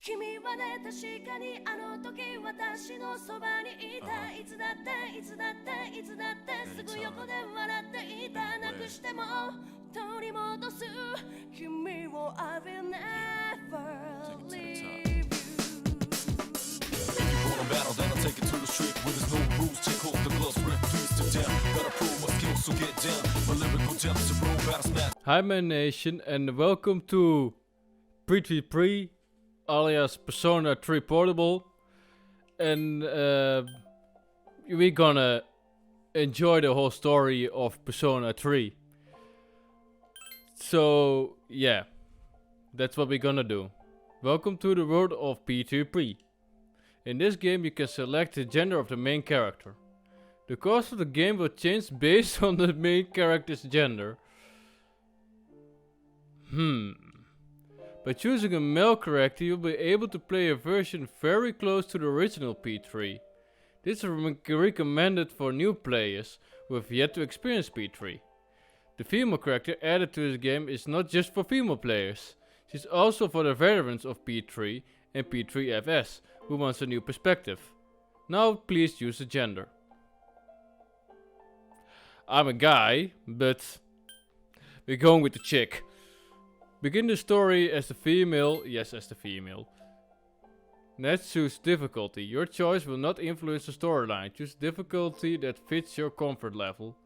君はね確かにあの時私のそばにいたいつだっていつだっていつだってすぐ横で笑っていたなくしても取り戻す君を I will never leave you Battle, then I'll take it to the street where there's no rules. Take off the gloves, rip, twist it down. Gotta prove my skills, so get down. My lyrical depths are roll battle smash. Hi my nation and welcome to Pre alias Persona 3 Portable. And we're gonna enjoy the whole story of Persona 3. So yeah, that's what we're gonna do. Welcome to the world of P3P. In this game you can select the gender of the main character. The course of the game will change based on the main character's gender. By choosing a male character you'll be able to play a version very close to the original P3. This is recommended for new players who have yet to experience P3. The female character added to this game is not just for female players. She's also for the veterans of P3 and P3FS who wants a new perspective. Now please use the gender. I'm a guy, but we're going with the chick. Begin the story as the female, yes as the female. Let's choose difficulty. Your choice will not influence the storyline. Choose difficulty that fits your comfort level.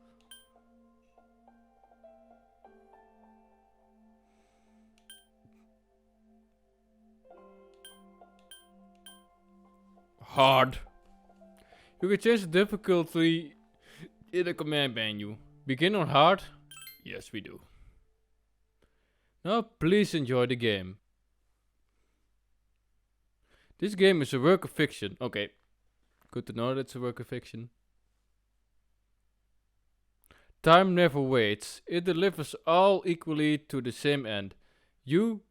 Hard. You can change the difficulty in the command menu. Begin on hard? Yes, we do. Now please enjoy the game. This game is a work of fiction. Okay, good to know that it's a work of fiction. Time never waits. It delivers all equally to the same end. You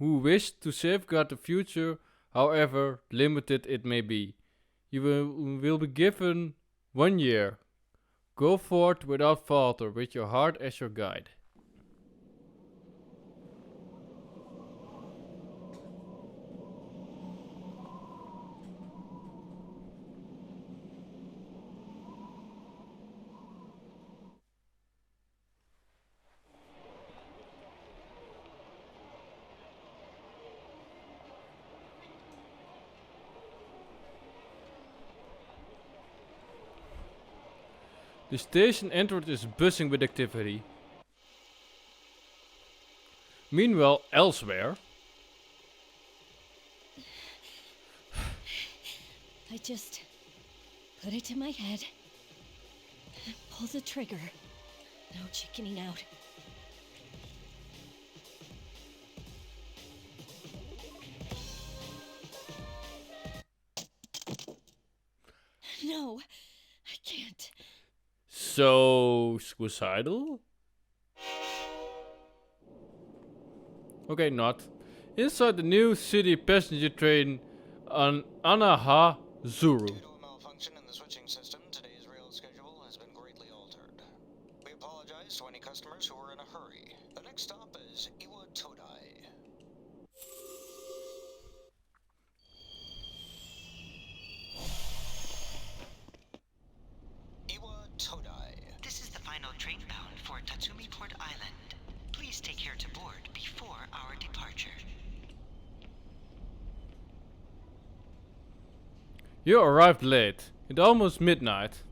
who wish to safeguard the future, however limited it may be. You will be given 1 year. Go forth without falter with your heart as your guide. The station entrance is buzzing with activity. Meanwhile, elsewhere... I just put it to my head, pull the trigger, no chickening out. No, I can't. So suicidal? Okay, not. Inside the new city passenger train on Anaha Zuru. Due to a malfunction in the switching system, today's rail schedule has been greatly altered. We apologize to any customers who are in a hurry. The next stop is Iwa Todai. Iwa Todai. This is the final train bound for Tatsumi Port Island. Please take care to board before our departure. You arrived late. It's almost midnight.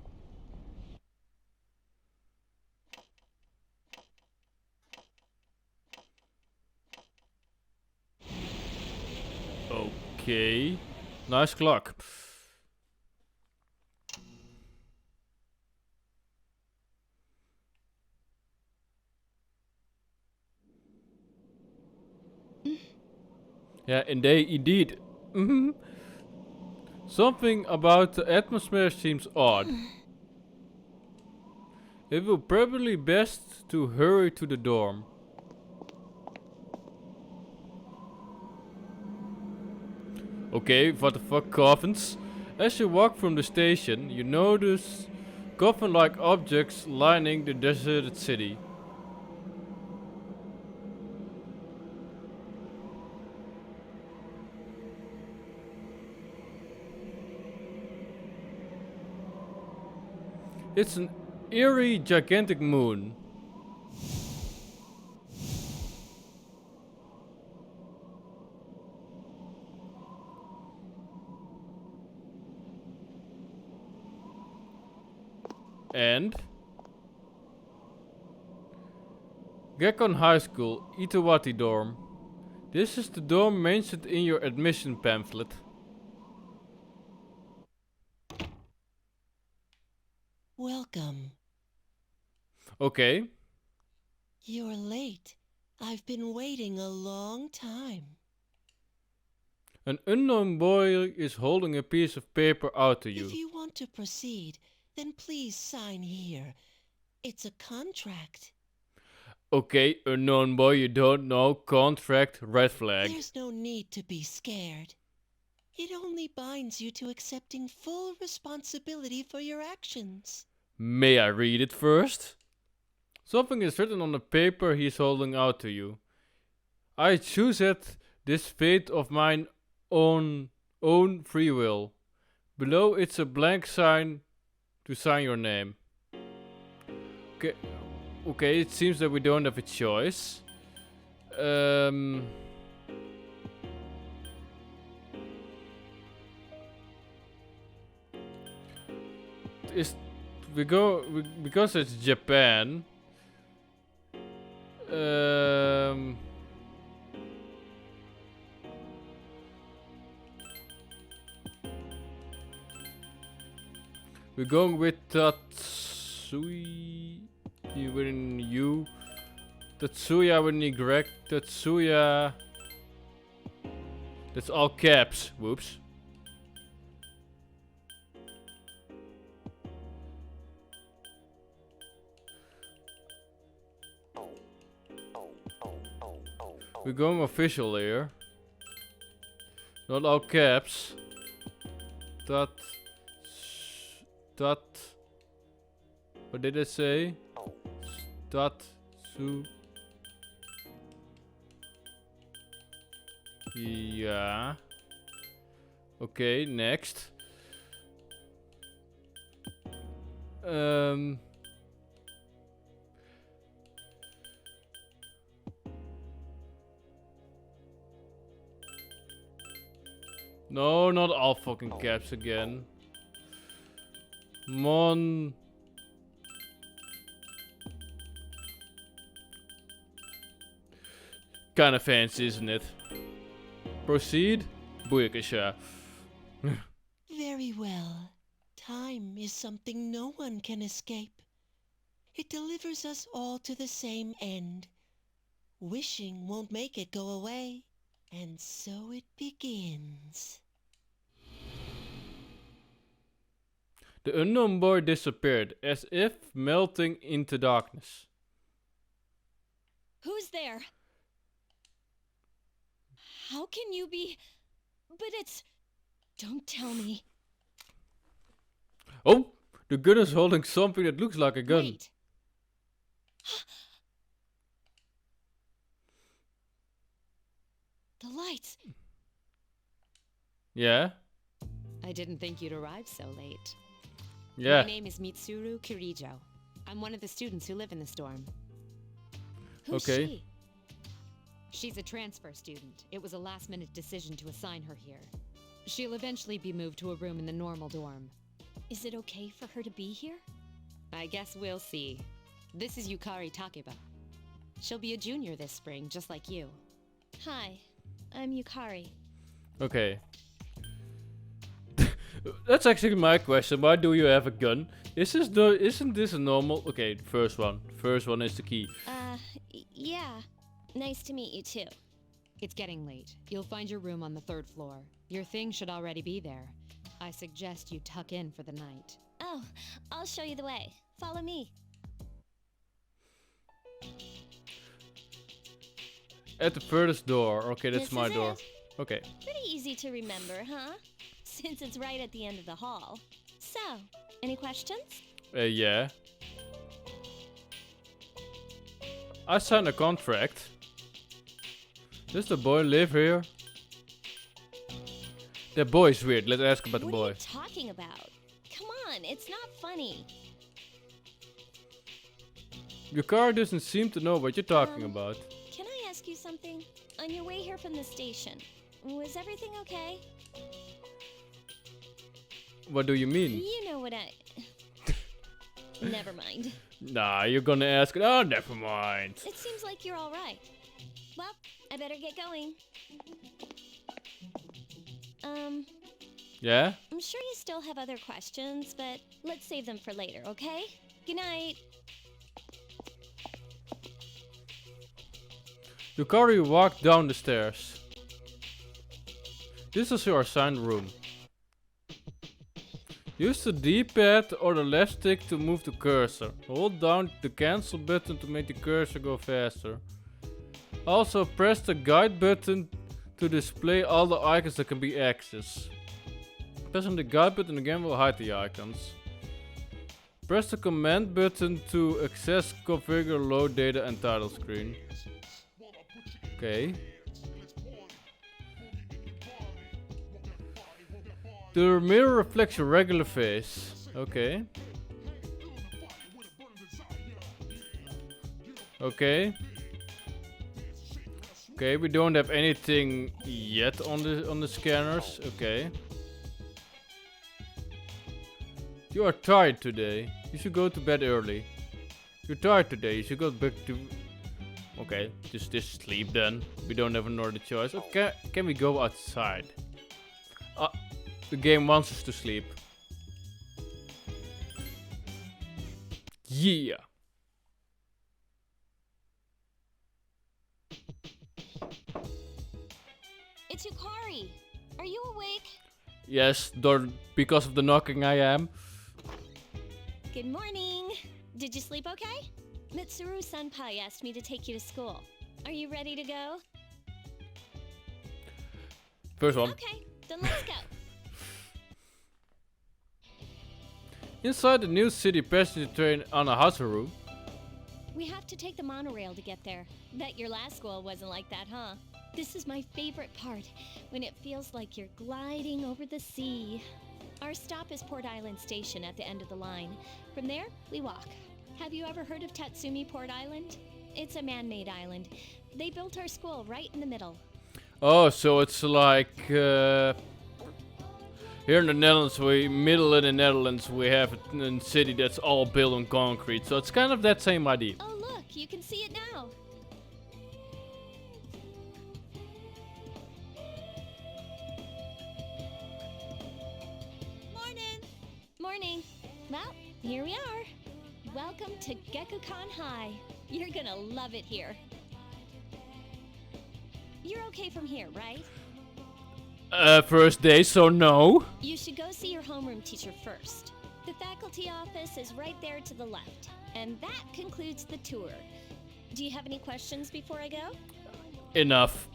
Okay. Nice clock. Yeah, indeed. Something about the atmosphere seems odd. It will probably best to hurry to the dorm. Okay, what the fuck, coffins? As you walk from the station, you notice coffin-like objects lining the deserted city. It's an eerie, gigantic moon. And Gekon High School, Itawati dorm. This is the dorm mentioned in your admission pamphlet. Welcome. Okay. You're late. I've been waiting a long time. An unknown boy is holding a piece of paper out to you. If you want to proceed, then please sign here. It's a contract. Okay, unknown boy, you don't know. Contract, red flag. There's no need to be scared. It only binds you to accepting full responsibility for your actions. May I read it first? Something is written on the paper he's holding out to you. I choose it, this fate of mine own free will. Below it's a blank sign to sign your name. Okay, it seems that we don't have a choice. Because it's Japan. We're going with Tatsui with an U. Tatsuya with an Y. Tatsuya. That's all caps. Whoops. We're going official here. Not all caps. What did I say? Yeah. Okay, next. No, not all fucking caps again. Kinda fancy, isn't it? Proceed? Boeikisha. Very well. Time is something no one can escape. It delivers us all to the same end. Wishing won't make it go away. And so it begins. The unknown boy disappeared, as if melting into darkness. Who's there? How can you be? But it's... Don't tell me. Oh! The gun is holding something that looks like a gun. Wait. The lights. Yeah? I didn't think you'd arrive so late. Yeah. My name is Mitsuru Kirijo. I'm one of the students who live in this dorm. Who's Okay. she? She's a transfer student. It was a last-minute decision to assign her here. She'll eventually be moved to a room in the normal dorm. Is it okay for her to be here? I guess we'll see. This is Yukari Takeba. She'll be a junior this spring, just like you. Hi, I'm Yukari. Okay. That's actually my question. Why do you have a gun? Isn't this a normal? Okay, the first one. First one is the key. Yeah. Nice to meet you too. It's getting late. You'll find your room on the 3rd floor. Your things should already be there. I suggest you tuck in for the night. Oh, I'll show you the way. Follow me. At the furthest door. Okay, that's This my is door. it. Okay. Pretty easy to remember, huh? Since it's right at the end of the hall. So, any questions? Yeah. I signed a contract. Does the boy live here? The boy's weird. Let's ask about the What boy. are you talking about? Come on, it's not funny. Yukari doesn't seem to know what you're talking about. Can I ask you something? On your way here from the station, was everything okay? What do you mean? You know what I... Never mind. Nah, you're gonna ask it. Oh, never mind. It seems like you're alright. Well, I better get going. Yeah? I'm sure you still have other questions, but let's save them for later, okay? Good night. Yukari walked down the stairs. This is your assigned room. Use the D-pad or the left stick to move the cursor. Hold down the cancel button to make the cursor go faster. Also press the guide button to display all the icons that can be accessed. Pressing the guide button again will hide the icons. Press the command button to access configure load data and title screen. Okay. The mirror reflects your regular face. Okay. Okay. Okay, we don't have anything yet on the scanners. Okay. You are tired today. You should go to bed early. You're tired today. You should go back to... Okay, just sleep then. We don't have another choice. Okay, can we go outside? The game wants us to sleep. Yeah. It's Yukari. Are you awake? Yes, because of the knocking I am. Good morning. Did you sleep okay? Mitsuru Senpai asked me to take you to school. Are you ready to go? First one. Okay, then let's go. Inside the new city passenger train Anahasaru. We have to take the monorail to get there. Bet your last school wasn't like that, huh? This is my favorite part, when it feels like you're gliding over the sea. Our stop is Port Island Station at the end of the line. From there, we walk. Have you ever heard of Tatsumi Port Island? It's a man-made island. They built our school right in the middle. Oh, so it's like here in the Netherlands, middle in the Netherlands, we have a city that's all built on concrete. So it's kind of that same idea. Oh look, you can see it now. Morning. Morning. Well, here we are. Welcome to Gekukan High. You're gonna love it here. You're okay from here, right? First day, so no. You should go see your homeroom teacher first. The faculty office is right there to the left. And that concludes the tour. Do you have any questions before I go? Enough.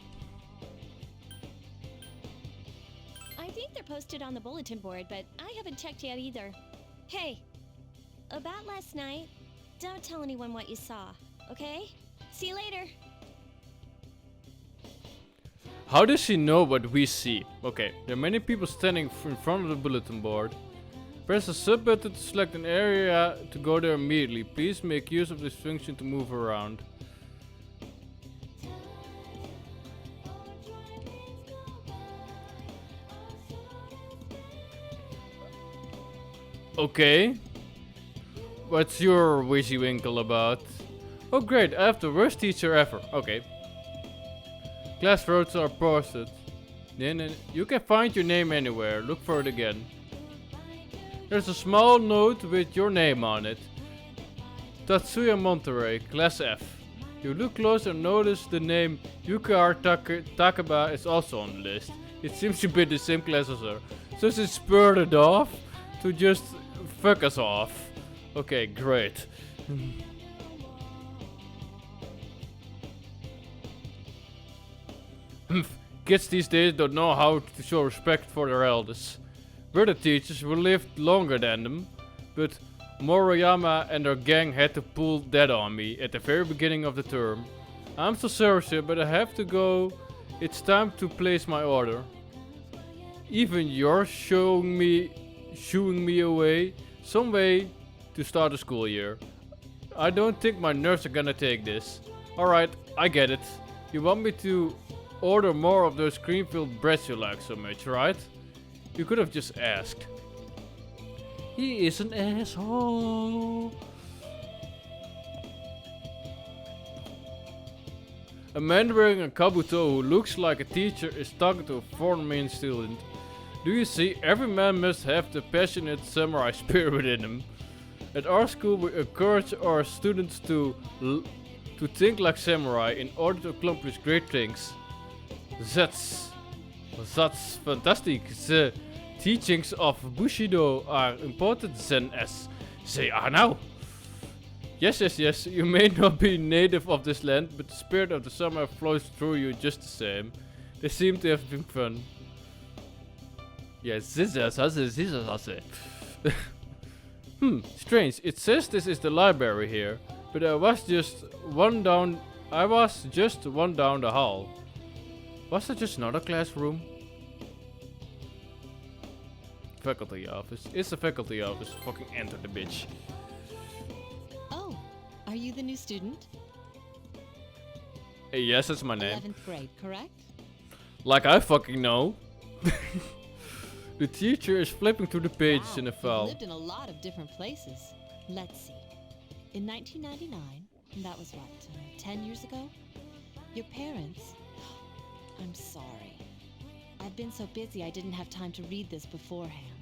I think they're posted on the bulletin board, but I haven't checked yet either. Hey, about last night, don't tell anyone what you saw, okay? See you later. How does she know what we see? Okay, there are many people standing in front of the bulletin board. Press the sub button to select an area to go there immediately. Please make use of this function to move around. Okay. What's your wishy winkle about? Oh great, I have the worst teacher ever. Okay. Class roads are posted. Then you can find your name anywhere. Look for it again. There's a small note with your name on it. Tatsuya Monterey, Class F. You look closer and notice the name Yukar Takaba is also on the list. It seems to be the same class as her. So she spurred it off to just fuck us off. Okay, great. Kids these days don't know how to show respect for their elders. We're the teachers who lived longer than them, but Moroyama and her gang had to pull that on me at the very beginning of the term. I'm so sorry sir, but I have to go. It's time to place my order. Even you're shooing me away, some way to start the school year. I don't think my nerves are gonna take this. Alright, I get it. You want me to order more of those cream-filled breads you like so much, right? You could have just asked. He is an asshole. A man wearing a kabuto who looks like a teacher is talking to a foreign male student. Do you see, every man must have the passionate samurai spirit within him. At our school we encourage our students to think like samurai in order to accomplish great things. That's fantastic. The teachings of Bushido are important then as they are now. Yes, you may not be native of this land, but the spirit of the samurai flows through you just the same. They seem to have been fun. Yes, this is strange. It says this is the library here, but I was just one down the hall. Was there just another classroom? Faculty office. It's the faculty office. Fucking enter the bitch. Oh, are you the new student? Yes, that's my name. 11th grade, correct? Like I fucking know. The teacher is flipping through the pages in a You've file. lived in a lot of different places. Let's see. In 1999, and that was what, 10 years ago? Your parents... I'm sorry. I've been so busy I didn't have time to read this beforehand.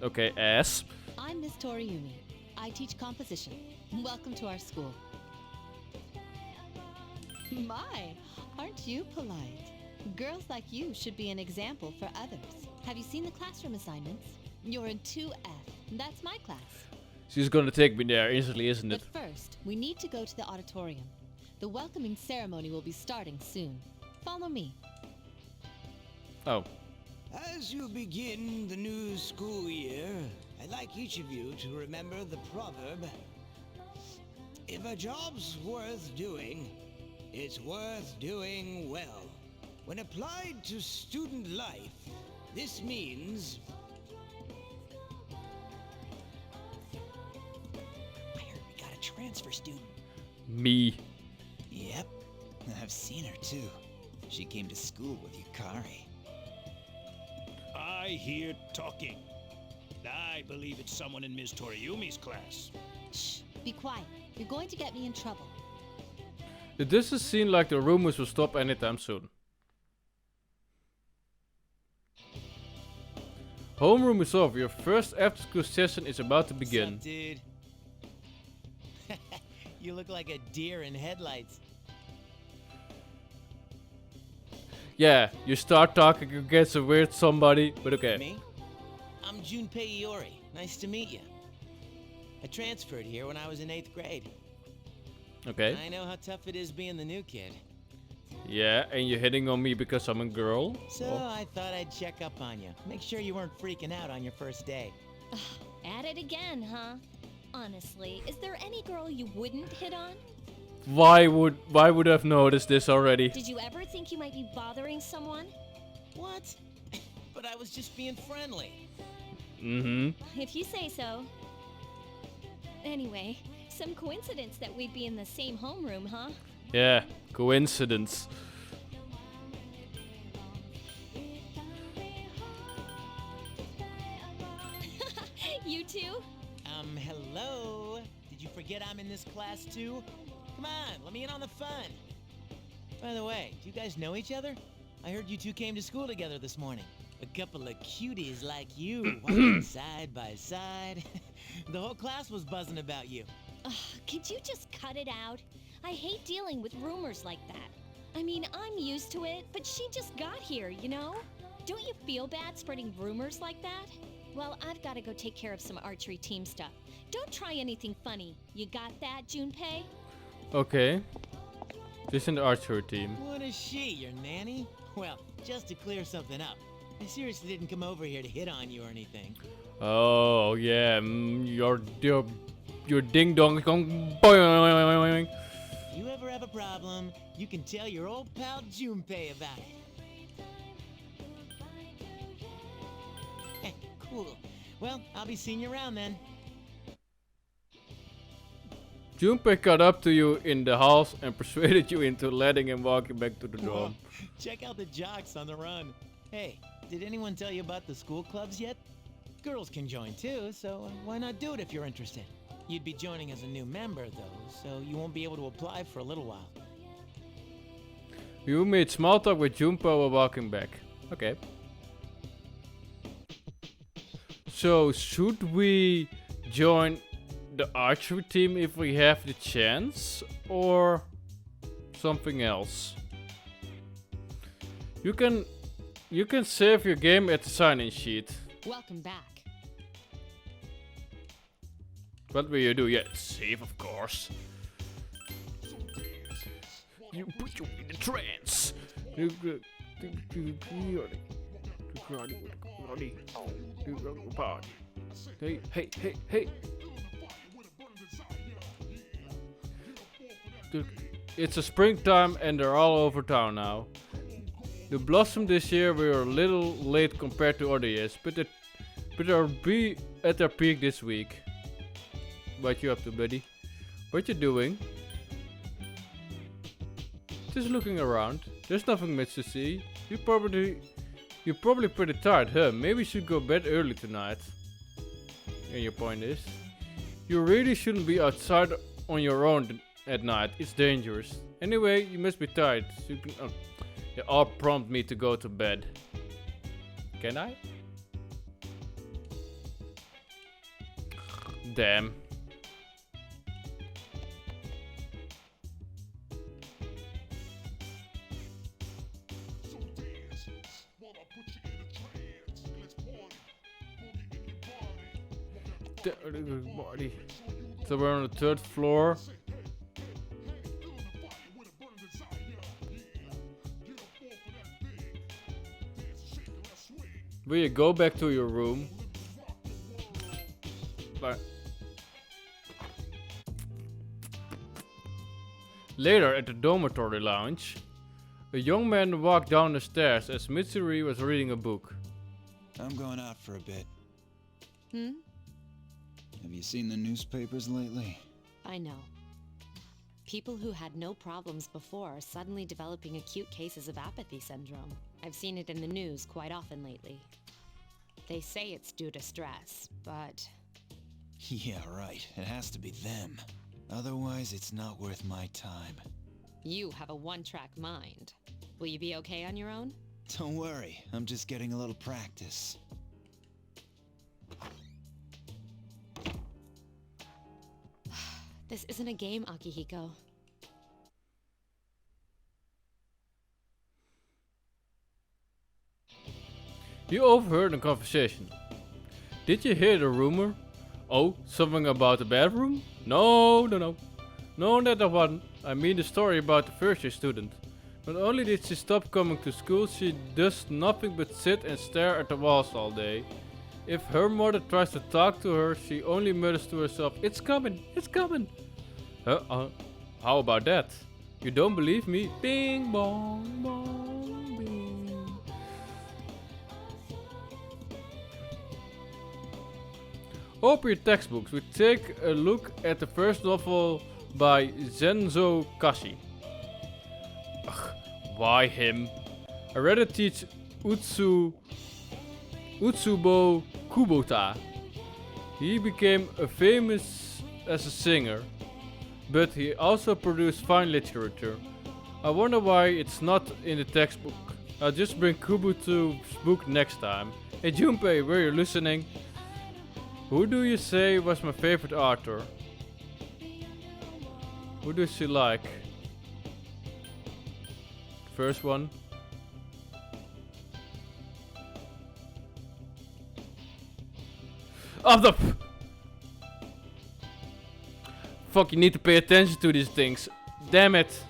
Okay, ass. I'm Miss Toriumi. I teach composition. Welcome to our school. My, aren't you polite? Girls like you should be an example for others. Have you seen the classroom assignments? You're in 2F. That's my class. She's gonna take me there instantly, isn't it? But first, we need to go to the auditorium. The welcoming ceremony will be starting soon. Follow me. Oh. As you begin the new school year, I'd like each of you to remember the proverb, if a job's worth doing, it's worth doing well. When applied to student life, this means... I heard we got a transfer student. Me. Yep, I've seen her too. She came to school with Yukari. I hear talking. I believe it's someone in Ms. Toriumi's class. Shh, be quiet. You're going to get me in trouble. It doesn't seem like the rumors will stop anytime soon. Homeroom is over. Your first after school session is about to begin. What's up, dude? You look like a deer in headlights. Yeah, you start talking against a weird somebody, but okay. Me? I'm Junpei Iori. Nice to meet you. I transferred here when I was in 8th grade. Okay. I know how tough it is being the new kid. Yeah, and you're hitting on me because I'm a girl? So Oh. I thought I'd check up on you. Make sure you weren't freaking out on your first day. At it again, huh? Honestly, is there any girl you wouldn't hit on? Why would I have noticed this already? Did you ever think you might be bothering someone? What? But I was just being friendly. Mm-hmm. If you say so. Anyway, some coincidence that we'd be in the same homeroom, huh? Yeah, coincidence. You too? Hello? Did you forget I'm in this class too? Come on, let me in on the fun. By the way, do you guys know each other? I heard you two came to school together this morning. A couple of cuties like you, walking side by side. The whole class was buzzing about you. Ugh, could you just cut it out? I hate dealing with rumors like that. I mean, I'm used to it, but she just got here, you know? Don't you feel bad spreading rumors like that? Well, I've got to go take care of some archery team stuff. Don't try anything funny. You got that, Junpei? Okay. This in the archery team. What is she, your nanny? Well, just to clear something up, I seriously didn't come over here to hit on you or anything. Oh yeah, your ding dong gong boing. If you ever have a problem, you can tell your old pal Junpei about it. Cool. Well, I'll be seeing you around then. Junpei caught up to you in the halls and persuaded you into letting him walk you back to the dorm. Check out the jocks on the run. Hey, did anyone tell you about the school clubs yet? Girls can join too, so why not do it if you're interested? You'd be joining as a new member though, so you won't be able to apply for a little while. You made small talk with Junpei while walking back. Okay. So, should we join the archery team if we have the chance? Or something else? You can save your game at the sign-in sheet. Welcome back. What will you do? Yeah, save of course. You put you in a trance. Hey, hey, hey, hey. It's a springtime and they're all over town now. The blossom this year were a little late compared to other years, but they'll be at their peak this week. What you up to, buddy? What you doing? Just looking around. There's nothing much to see. You're probably pretty tired, huh? Maybe you should go bed early tonight. And your point is, you really shouldn't be outside on your own at night. It's dangerous. Anyway, you must be tired. So you can, they all prompt me to go to bed. Can I? Damn. Body. So we're on the 3rd floor. Will you go back to your room? But later at the dormitory lounge, a young man walked down the stairs as Mitsuri was reading a book. I'm going out for a bit. Hmm? Have you seen the newspapers lately? I know. People who had no problems before are suddenly developing acute cases of apathy syndrome. I've seen it in the news quite often lately. They say it's due to stress, but... Yeah, right. It has to be them. Otherwise, it's not worth my time. You have a one-track mind. Will you be okay on your own? Don't worry, I'm just getting a little practice. This isn't a game, Akihiko. You overheard the conversation. Did you hear the rumor? Oh, something about the bathroom? No, not that one. I mean the story about the first year student. Not only did she stop coming to school, she does nothing but sit and stare at the walls all day. If her mother tries to talk to her, she only mutters to herself, "It's coming, it's coming." How about that? You don't believe me? Bing bong bong bing. Open your textbooks. We take a look at the first novel by Zenzo Kashi. Ugh, why him? I rather teach Utsubo Kubota. He became famous as a singer, but he also produced fine literature. I wonder why it's not in the textbook. I'll just bring Kubuto's book next time. Hey Junpei, were you listening? Who do you say was my favorite author? Who does she like? First one. Of the fuck, you need to pay attention to these things. Damn it.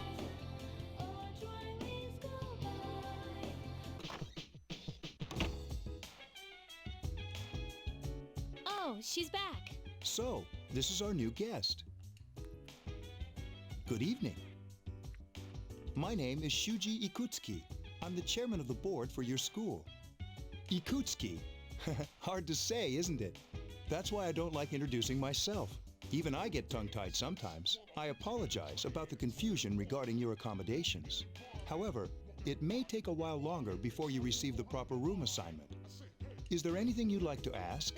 Oh, she's back. So, this is our new guest. Good evening. My name is Shuji Ikutsuki. I'm the chairman of the board for your school. Ikutsuki. Hard to say, isn't it? That's why I don't like introducing myself. Even I get tongue-tied sometimes. I apologize about the confusion regarding your accommodations. However, it may take a while longer before you receive the proper room assignment. Is there anything you'd like to ask?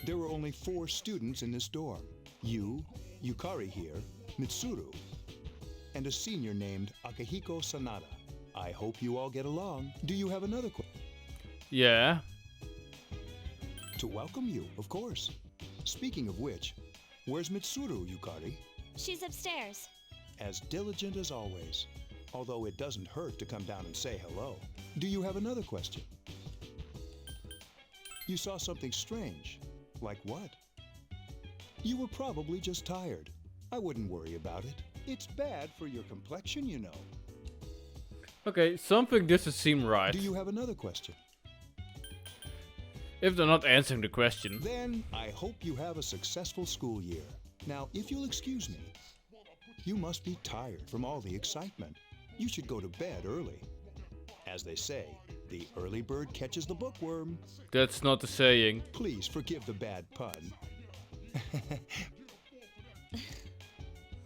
There were only 4 students in this dorm. You, Yukari here, Mitsuru, and a senior named Akihiko Sanada. I hope you all get along. Do you have another question? Yeah. To welcome you, of course. Speaking of which, where's Mitsuru, Yukari? She's upstairs. As diligent as always. Although it doesn't hurt to come down and say hello. Do you have another question? You saw something strange. Like what? You were probably just tired. I wouldn't worry about it. It's bad for your complexion, you know. Okay, something doesn't seem right. Do you have another question? If they're not answering the question. Then I hope you have a successful school year. Now, if you'll excuse me, you must be tired from all the excitement. You should go to bed early. As they say, the early bird catches the bookworm. That's not the saying. Please forgive the bad pun.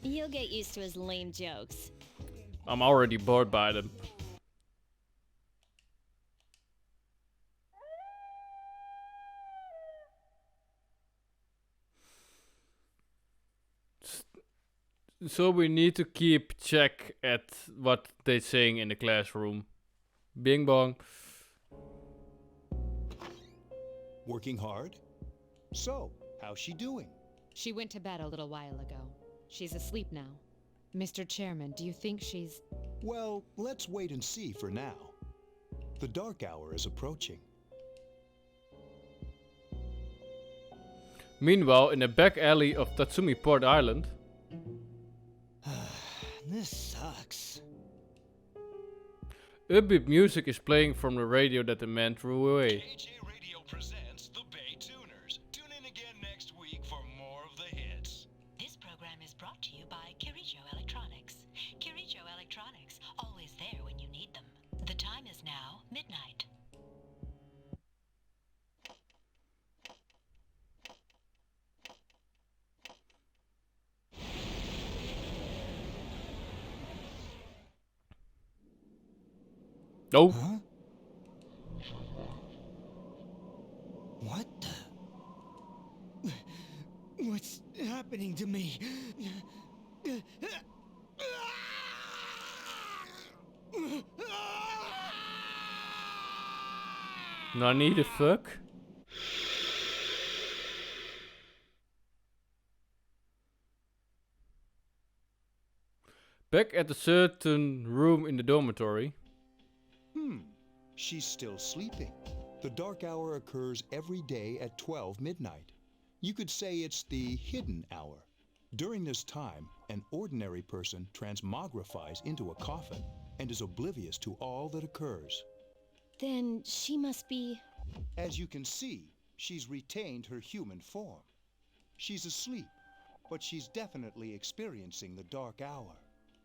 You'll get used to his lame jokes. I'm already bored by them. So we need to keep check at what they're saying in the classroom. Bing bong. Working hard? So, how's she doing? She went to bed a little while ago. She's asleep now. Mr. Chairman, do you think she's... Well, let's wait and see for now. The dark hour is approaching. Meanwhile, in the back alley of Tatsumi Port Island... This sucks. Upbeat music is playing from the radio that the man threw away. KJ Radio presents the Bay Tuners. Tune in again next week for more of the hits. This program is brought to you by Kirijo Electronics. Kirijo Electronics, always there when you need them. The time is now midnight. Oh. Huh? What the? What's happening to me? Nani the fuck? Back at a certain room in the dormitory. She's still sleeping. The dark hour occurs every day at 12 midnight. You could say it's the hidden hour. During this time, an ordinary person transmogrifies into a coffin and is oblivious to all that occurs. Then she must be... As you can see, she's retained her human form. She's asleep, but she's definitely experiencing the dark hour.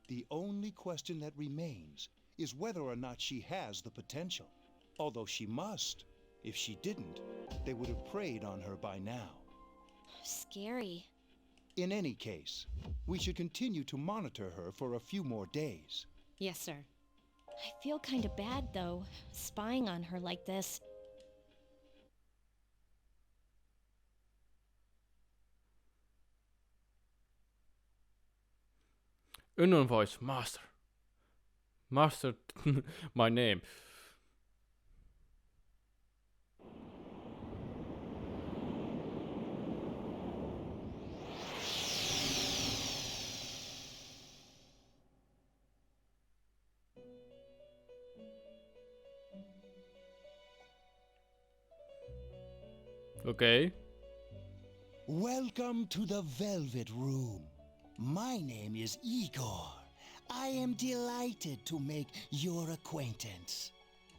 The only question that remains is whether or not she has the potential. Although she must. If she didn't, they would have preyed on her by now. Scary. In any case, we should continue to monitor her for a few more days. Yes, sir. I feel kinda bad though, spying on her like this. Unknown voice. Master. Master. My name. Okay. Welcome to the Velvet Room. My name is Igor. I am delighted to make your acquaintance.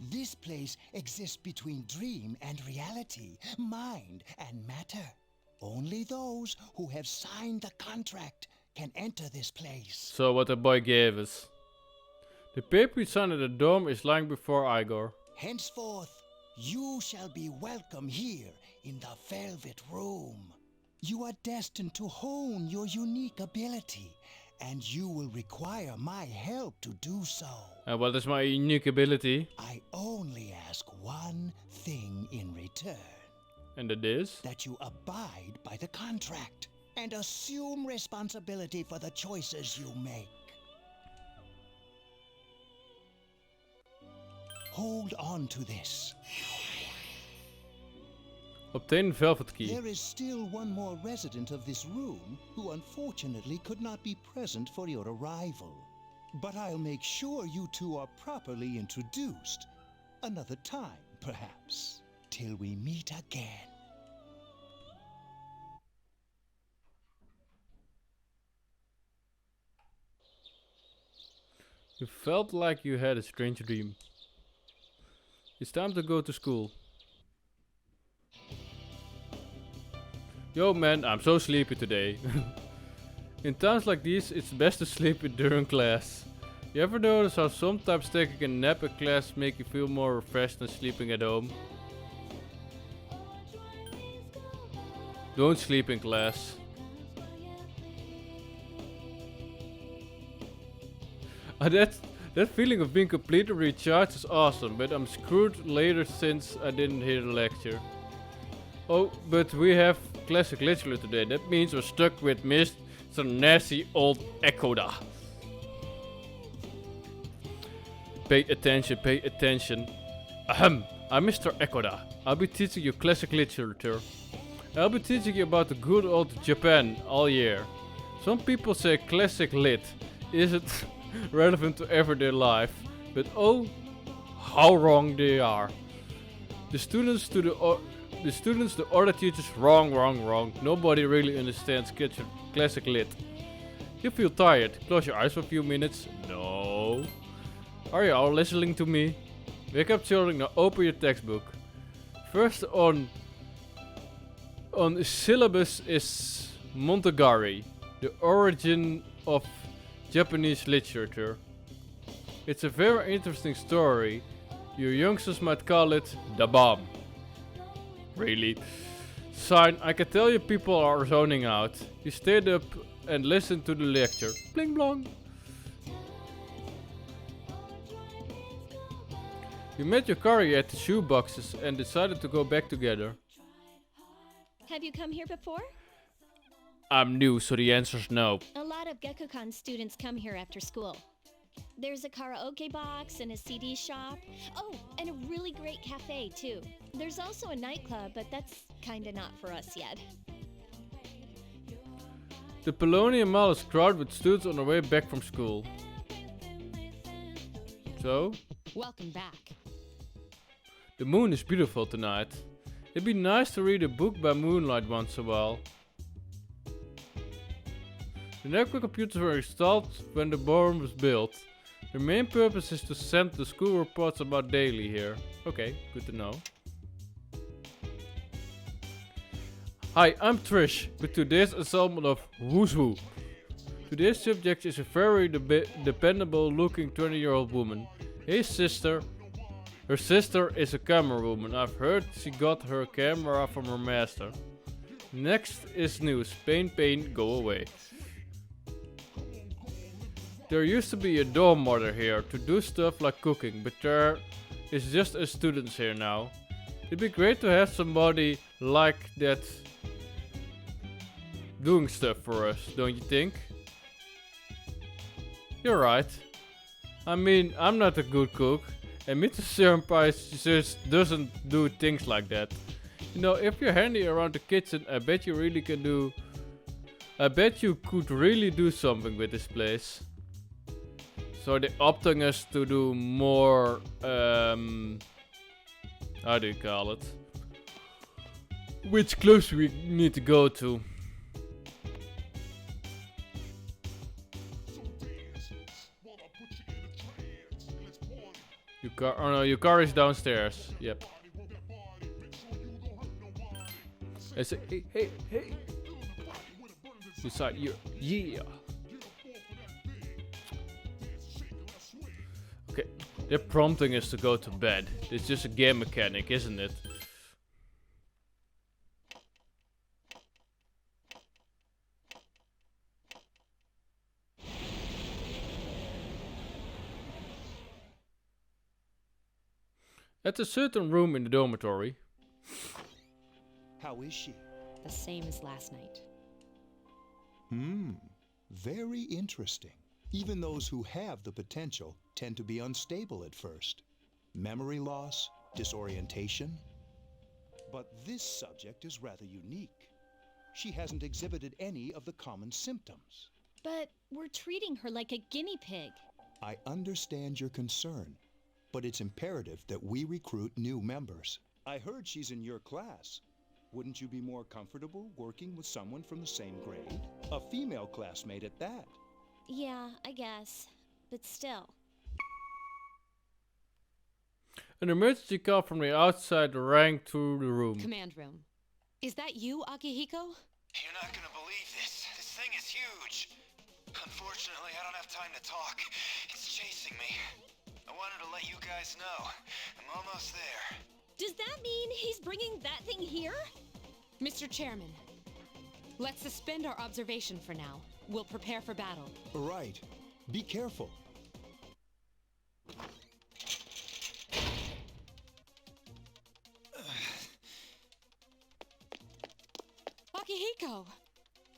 This place exists between dream and reality, mind and matter. Only those who have signed the contract can enter this place. So what the boy gave us. The paper we signed at the dorm is lying before Igor. Henceforth, You shall be welcome here in the Velvet Room. You are destined to hone your unique ability, and you will require my help to do so. And what is my unique ability? I only ask one thing in return. And it is? That you abide by the contract and assume responsibility for the choices you make. Hold on to this. Obtain velvet key. There is still one more resident of this room who unfortunately could not be present for your arrival. But I'll make sure you two are properly introduced. Another time, perhaps, till we meet again. You felt like you had a strange dream. It's time to go to school. Yo man, I'm so sleepy today. In times like these, it's best to sleep during class. You ever notice how sometimes taking a nap in class make you feel more refreshed than sleeping at home? Don't sleep in class. That feeling of being completely recharged is awesome, but I'm screwed later since I didn't hear the lecture. Oh, but we have classic literature today. That means we're stuck with Mr. Nasty Old Ekoda. Pay attention, pay attention. Ahem, I'm Mr. Ekoda. I'll be teaching you classic literature. I'll be teaching you about the good old Japan all year. Some people say classic lit isn't relevant to everyday life, but oh, how wrong they are. The students, the other teachers, wrong. Nobody really understands classic lit. You feel tired? Close your eyes for a few minutes. No. Are you all listening to me? Wake up, children. Now open your textbook. First on syllabus is Montagari, the origin of Japanese literature. It's a very interesting story. You youngsters might call it the bomb. Really? Sign, I can tell you people are zoning out. You stayed up and listened to the lecture. Bling blong. You met your Yukari at the shoeboxes and decided to go back together. Have you come here before? I'm new, so the answer's no. A lot of Gekkokan students come here after school. There's a karaoke box and a CD shop. Oh, and a really great cafe too. There's also a nightclub, but that's kinda not for us yet. The Polonium Mall is crowded with students on their way back from school. So? Welcome back. The moon is beautiful tonight. It'd be nice to read a book by moonlight once in a while. The network computers were installed when the ballroom was built. Their main purpose is to send the school reports about daily here. Okay, good to know. Hi, I'm Trish with today's installment of Who's Who. Today's subject is a very dependable looking 20-year-old woman. Her sister is a camera woman. I've heard she got her camera from her master. Next is news. Pain, go away. There used to be a dorm mother here to do stuff like cooking, but there is just us students here now. It'd be great to have somebody like that doing stuff for us, don't you think? You're right. I mean, I'm not a good cook, and Mr. Senpai just doesn't do things like that. You know, if you're handy around the kitchen, I bet you could really do something with this place. So they're opting us to do more, how do you call it? Which clubs we need to go to. Oh no, your car is downstairs. Yep. I say, hey. Decide you, yeah. Okay. They're prompting us to go to bed. It's just a game mechanic, isn't it? At a certain room in the dormitory. How is she? The same as last night. Very interesting. Even those who have the potential tend to be unstable at first. Memory loss, disorientation. But this subject is rather unique. She hasn't exhibited any of the common symptoms. But we're treating her like a guinea pig. I understand your concern, but it's imperative that we recruit new members. I heard she's in your class. Wouldn't you be more comfortable working with someone from the same grade? A female classmate at that. Yeah, I guess. But still. An emergency call from the outside rang through the room. Command room. Is that you, Akihiko? You're not gonna believe this. This thing is huge. Unfortunately, I don't have time to talk. It's chasing me. I wanted to let you guys know. I'm almost there. Does that mean he's bringing that thing here? Mr. Chairman, let's suspend our observation for now. We'll prepare for battle. Right. Be careful. Akihiko!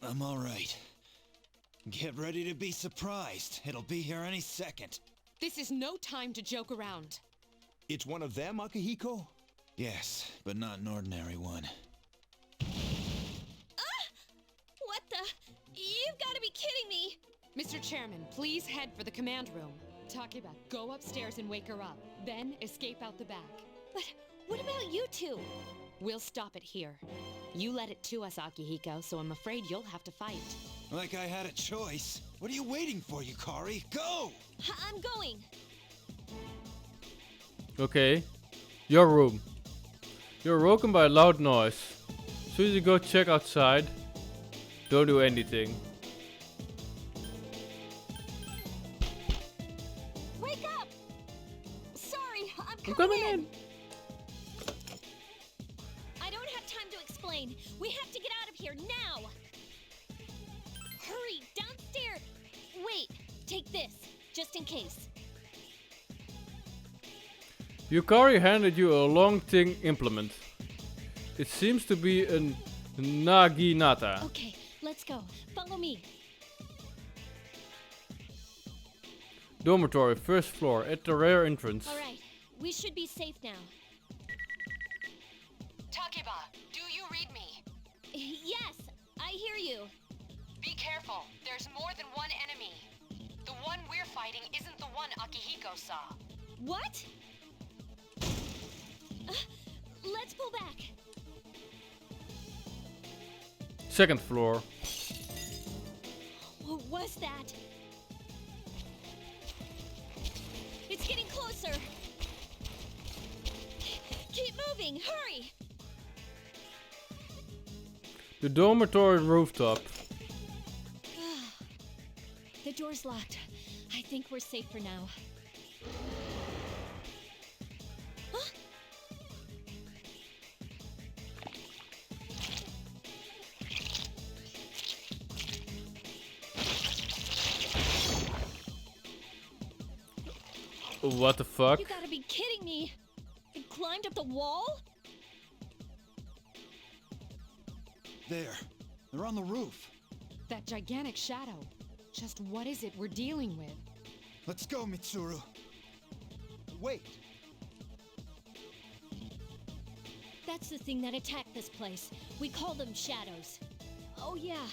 I'm all right. Get ready to be surprised. It'll be here any second. This is no time to joke around. It's one of them, Akihiko? Yes, but not an ordinary one. What the? You've got to be kidding me! Mr. Chairman, please head for the command room. Takeba, go upstairs and wake her up. Then escape out the back. But what about you two? We'll stop it here. You led it to us, Akihiko, so I'm afraid you'll have to fight. Like I had a choice. What are you waiting for, Yukari? Go! I'm going! Okay. Your room. You're woken by a loud noise. Soon as you go check outside, don't do anything. Wake up! Sorry, I'm coming in. I don't have time to explain. We have to get out of here now! Hurry, downstairs! Wait, take this, just in case. Yukari handed you a long thing implement. It seems to be a naginata. Okay, let's go. Follow me. Dormitory, first floor, at the rear entrance. Alright, we should be safe now. Takeba, do you read me? Yes, I hear you. Be careful. There's more than one enemy. The one we're fighting isn't the one Akihiko saw. What? Let's pull back. Second floor. What was that? It's getting closer. Keep moving, hurry! The dormitory rooftop. The door's locked. I think we're safe for now. Huh? What the fuck? You gotta be kidding me! It climbed up the wall? There. They're on the roof. That gigantic shadow. Just what is it we're dealing with? Let's go, Mitsuru. Wait. That's the thing that attacked this place. We call them shadows. Oh yeah,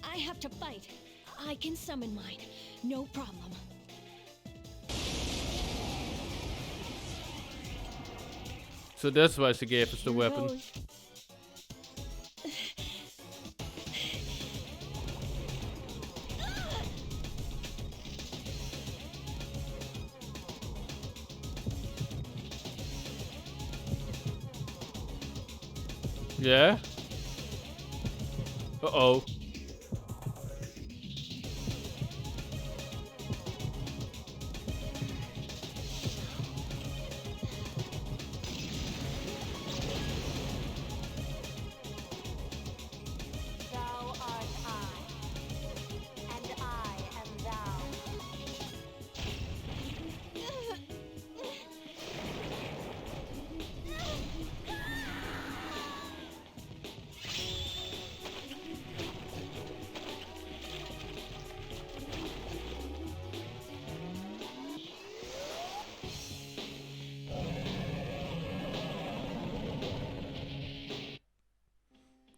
I have to fight. I can summon mine. No problem. So that's why she gave us the weapon. Those- Yeah? Uh-oh.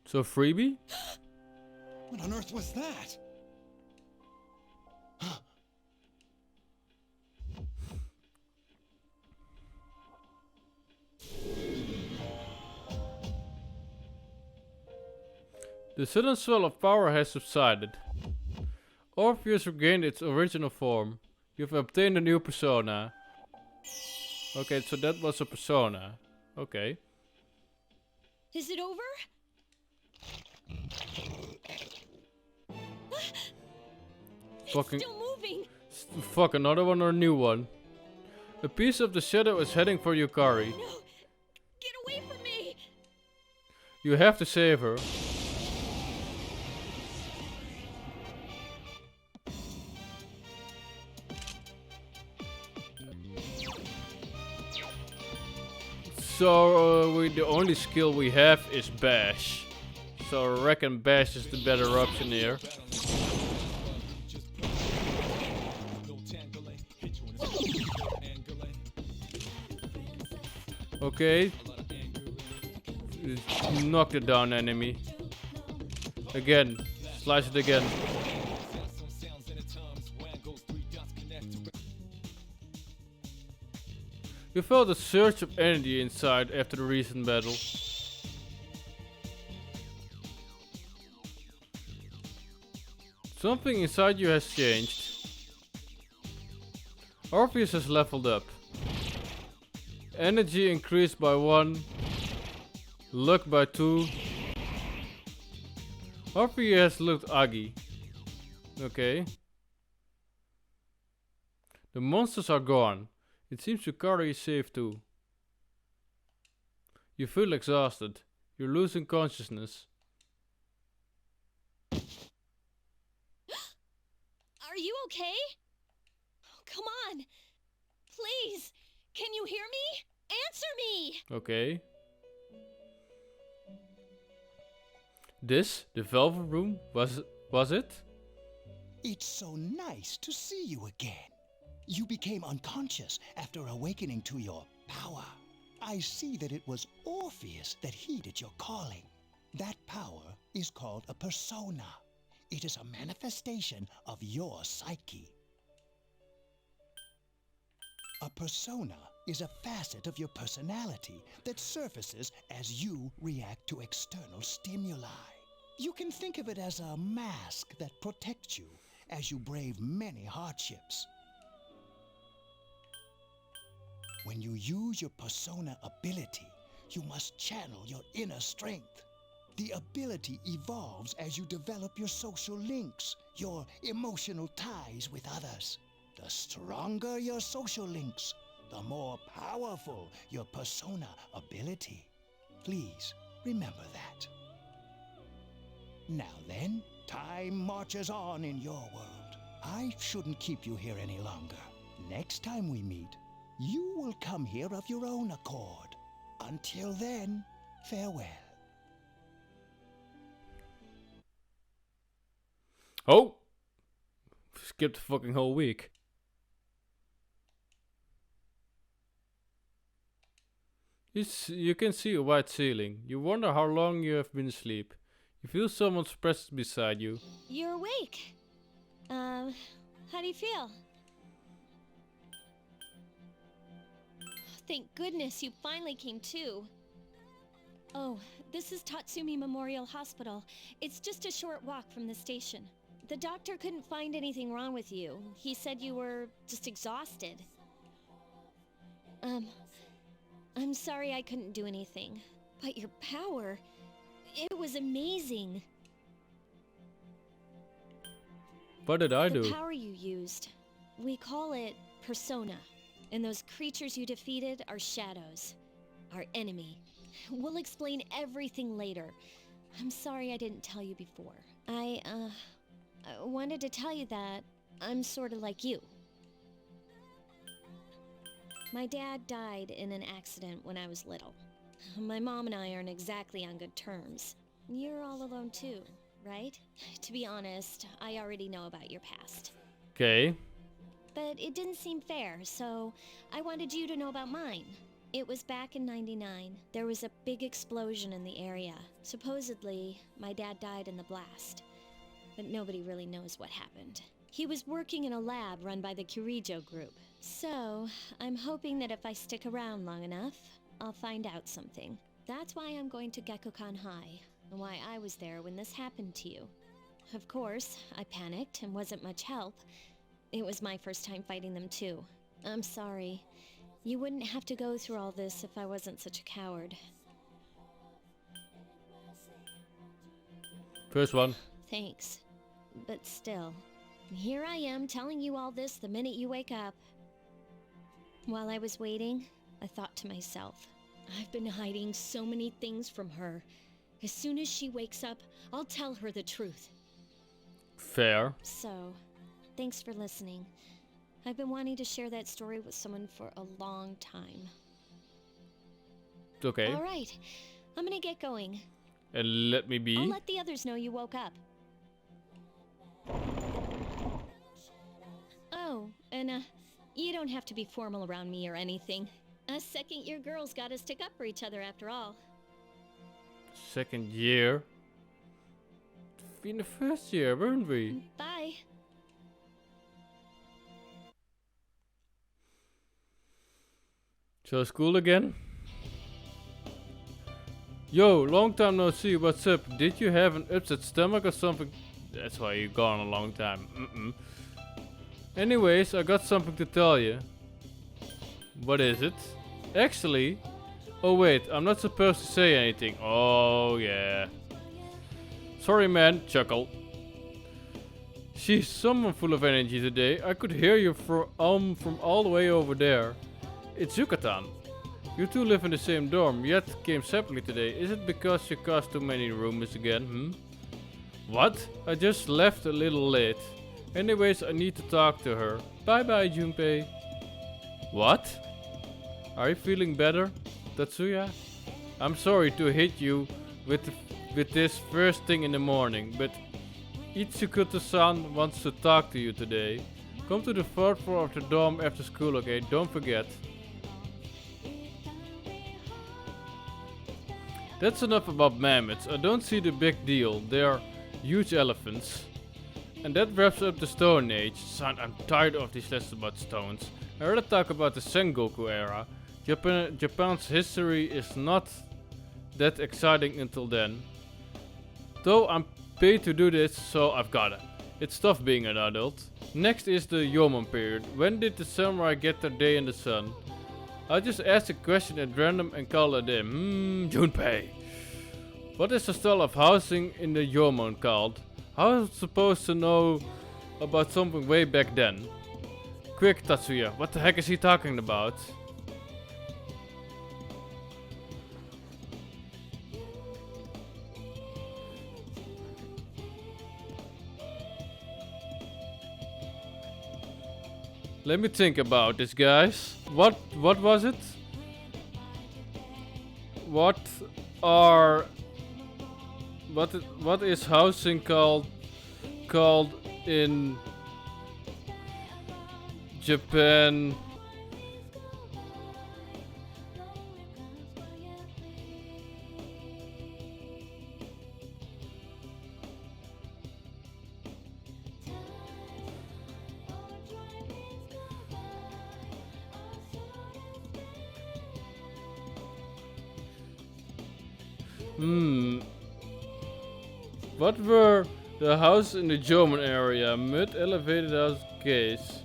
So freebie? What on earth was that? The sudden swell of power has subsided. Orpheus regained its original form. You've obtained a new persona. Okay, so that was a persona. Okay. Is it over? Fucking. Still moving. Fuck, another one or a new one? A piece of the shadow is heading for Yukari. No! Get away from me! You have to save her. So the only skill we have is Bash. So I reckon Bash is the better option here. Okay. Knock the down enemy. Again. Slice it again. You felt a surge of energy inside after the recent battle. Something inside you has changed. Orpheus has leveled up. Energy increased by 1. Luck by 2. Orpheus looked ugly. Okay. The monsters are gone. It seems Yukari is safe too. You feel exhausted. You're losing consciousness. Are you okay? Oh, come on! Please! Can you hear me? Answer me! Okay. This, the Velvet Room, was it? It's so nice to see you again. You became unconscious after awakening to your power. I see that it was Orpheus that heeded your calling. That power is called a persona. It is a manifestation of your psyche. A persona is a facet of your personality that surfaces as you react to external stimuli. You can think of it as a mask that protects you as you brave many hardships. When you use your persona ability, you must channel your inner strength. The ability evolves as you develop your social links, your emotional ties with others. The stronger your social links, the more powerful your persona ability. Please remember that. Now then, time marches on in your world. I shouldn't keep you here any longer. Next time we meet, you will come here of your own accord. Until then, farewell. Oh! Skipped a fucking whole week. You can see a white ceiling. You wonder how long you have been asleep. You feel someone's presence beside you. You're awake. How do you feel? Thank goodness you finally came to. Oh, this is Tatsumi Memorial Hospital. It's just a short walk from the station. The doctor couldn't find anything wrong with you. He said you were just exhausted. I'm sorry I couldn't do anything. But your power, it was amazing. What did I do? The power you used, we call it persona. And those creatures you defeated are shadows. Our enemy. We'll explain everything later. I'm sorry I didn't tell you before. I wanted to tell you that I'm sort of like you. My dad died in an accident when I was little. My mom and I aren't exactly on good terms. You're all alone too, right? To be honest, I already know about your past. Okay. But it didn't seem fair, so I wanted you to know about mine. It was back in '99. There was a big explosion in the area. Supposedly, my dad died in the blast. But nobody really knows what happened. He was working in a lab run by the Kirijo group. So, I'm hoping that if I stick around long enough, I'll find out something. That's why I'm going to Gekkoukan High, and why I was there when this happened to you. Of course, I panicked and wasn't much help. It was my first time fighting them too. I'm sorry. You wouldn't have to go through all this if I wasn't such a coward. First one. Thanks. But still, here I am telling you all this the minute you wake up. While I was waiting, I thought to myself, I've been hiding so many things from her. As soon as she wakes up, I'll tell her the truth. Fair. So, thanks for listening. I've been wanting to share that story with someone for a long time. Okay. Alright, I'm gonna get going. And let me be. I'll let the others know you woke up. Oh, and you don't have to be formal around me or anything. Us second-year girls gotta stick up for each other after all. Second year? In the first year, weren't we? Bye. So school again? Yo, long time no see, what's up? Did you have an upset stomach or something? That's why you're gone a long time. Anyways, I got something to tell you. What is it? Actually... Oh wait, I'm not supposed to say anything. Oh yeah. Sorry man, chuckle. She's someone full of energy today. I could hear you from all the way over there. It's Yucatan. You two live in the same dorm, yet came separately today. Is it because you caused too many rumors again, What? I just left a little late. Anyways, I need to talk to her. Bye bye, Junpei. What? Are you feeling better, Tatsuya? I'm sorry to hit you with this first thing in the morning, but Itsukuto-san wants to talk to you today. Come to the 4th floor of the dorm after school, okay? Don't forget. That's enough about mammoths. I don't see the big deal. They are huge elephants. And that wraps up the Stone Age. Son, I'm tired of these lessons about stones. I rather talk about the Sengoku era. Japan's history is not that exciting until then. Though I'm paid to do this, so I've got it. It's tough being an adult. Next is the Yomon period. When did the samurai get their day in the sun? I'll just ask a question at random and call it in. Junpei. What is the style of housing in the Yomon called? How am I supposed to know about something way back then? Quick, Tatsuya, what the heck is he talking about? Let me think about this, guys. What was it? What is housing called in Japan? What were the houses in the German area? Mud, elevated house, case.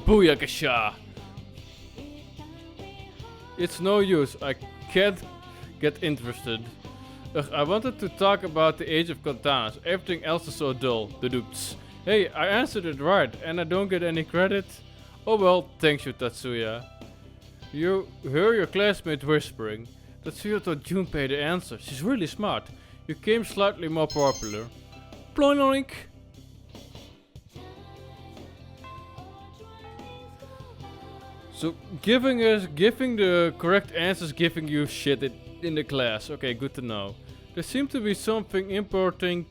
Booyakasha! It's no use, I can't get interested. Ugh, I wanted to talk about the age of katanas. Everything else is so dull. The dupes. Hey, I answered it right, and I don't get any credit? Oh well, thanks you, Tatsuya. You hear your classmate whispering. Tatsuya taught Junpei the answer. She's really smart. You became slightly more popular. Ploink! So giving the correct answers, giving you shit in the class. Okay, good to know. There seems to be something important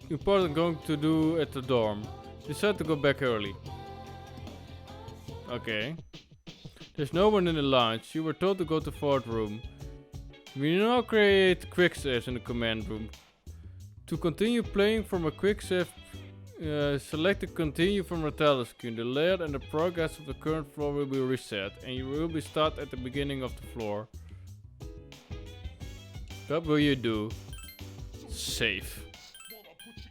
going to do at the dorm. Decide to go back early. Okay. There's no one in the lounge. You were told to go to fourth room. We now create quick saves in the command room. To continue playing from a quick save, select the continue from a title screen. The layout and the progress of the current floor will be reset, and you will be start at the beginning of the floor. What will you do? Save.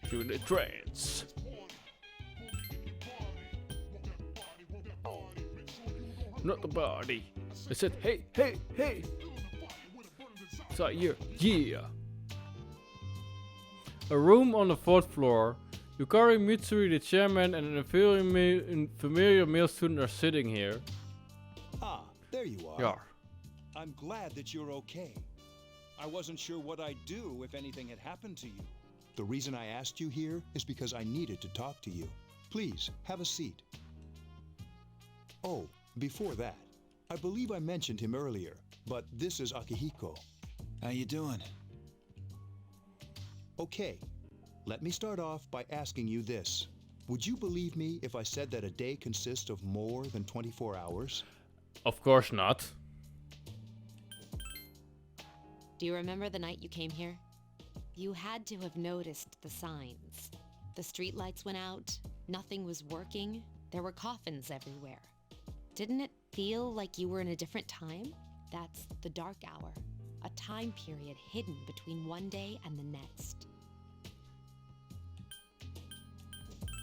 To the trains. Not the body. I said, hey, hey, hey. So yeah. A room on the fourth floor. Yukari, Mitsuri, the chairman, and an familiar male student are sitting here. Ah, there you are. Yeah. I'm glad that you're okay. I wasn't sure what I'd do if anything had happened to you. The reason I asked you here is because I needed to talk to you. Please, have a seat. Oh, before that, I believe I mentioned him earlier, but this is Akihiko. How you doing? Okay, let me start off by asking you this. Would you believe me if I said that a day consists of more than 24 hours? Of course not. Do you remember the night you came here? You had to have noticed the signs. The streetlights went out, nothing was working, there were coffins everywhere. Didn't it feel like you were in a different time? That's the dark hour, a time period hidden between one day and the next.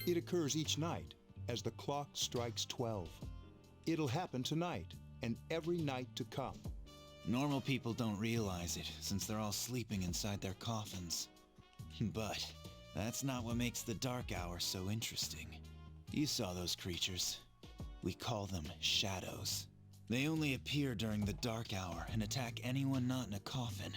It occurs each night as the clock strikes 12. It'll happen tonight and every night to come. Normal people don't realize it, since they're all sleeping inside their coffins. But that's not what makes the dark hour so interesting. You saw those creatures. We call them shadows. They only appear during the dark hour and attack anyone not in a coffin.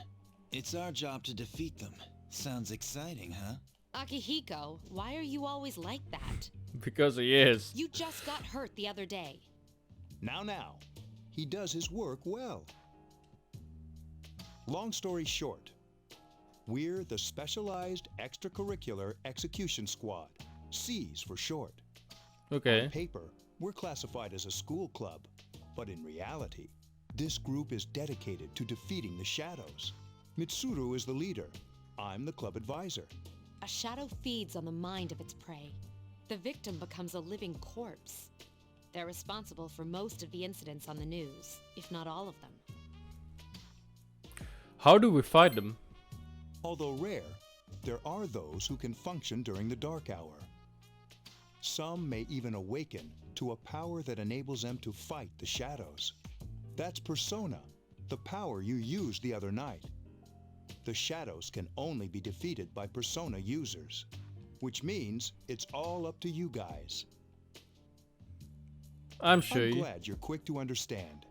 It's our job to defeat them. Sounds exciting, huh? Akihiko, why are you always like that? Because he is. You just got hurt the other day. Now, he does his work well. Long story short, we're the Specialized Extracurricular Execution Squad, SEAS for short. Okay. On paper, we're classified as a school club, but in reality, this group is dedicated to defeating the shadows. Mitsuru is the leader. I'm the club advisor. A shadow feeds on the mind of its prey. The victim becomes a living corpse. They're responsible for most of the incidents on the news, if not all of them. How do we fight them? Although rare, there are those who can function during the dark hour. Some may even awaken to a power that enables them to fight the shadows. That's Persona, the power you used the other night. The shadows can only be defeated by Persona users, which means it's all up to you guys. I'm sure I'm glad you're quick to understand.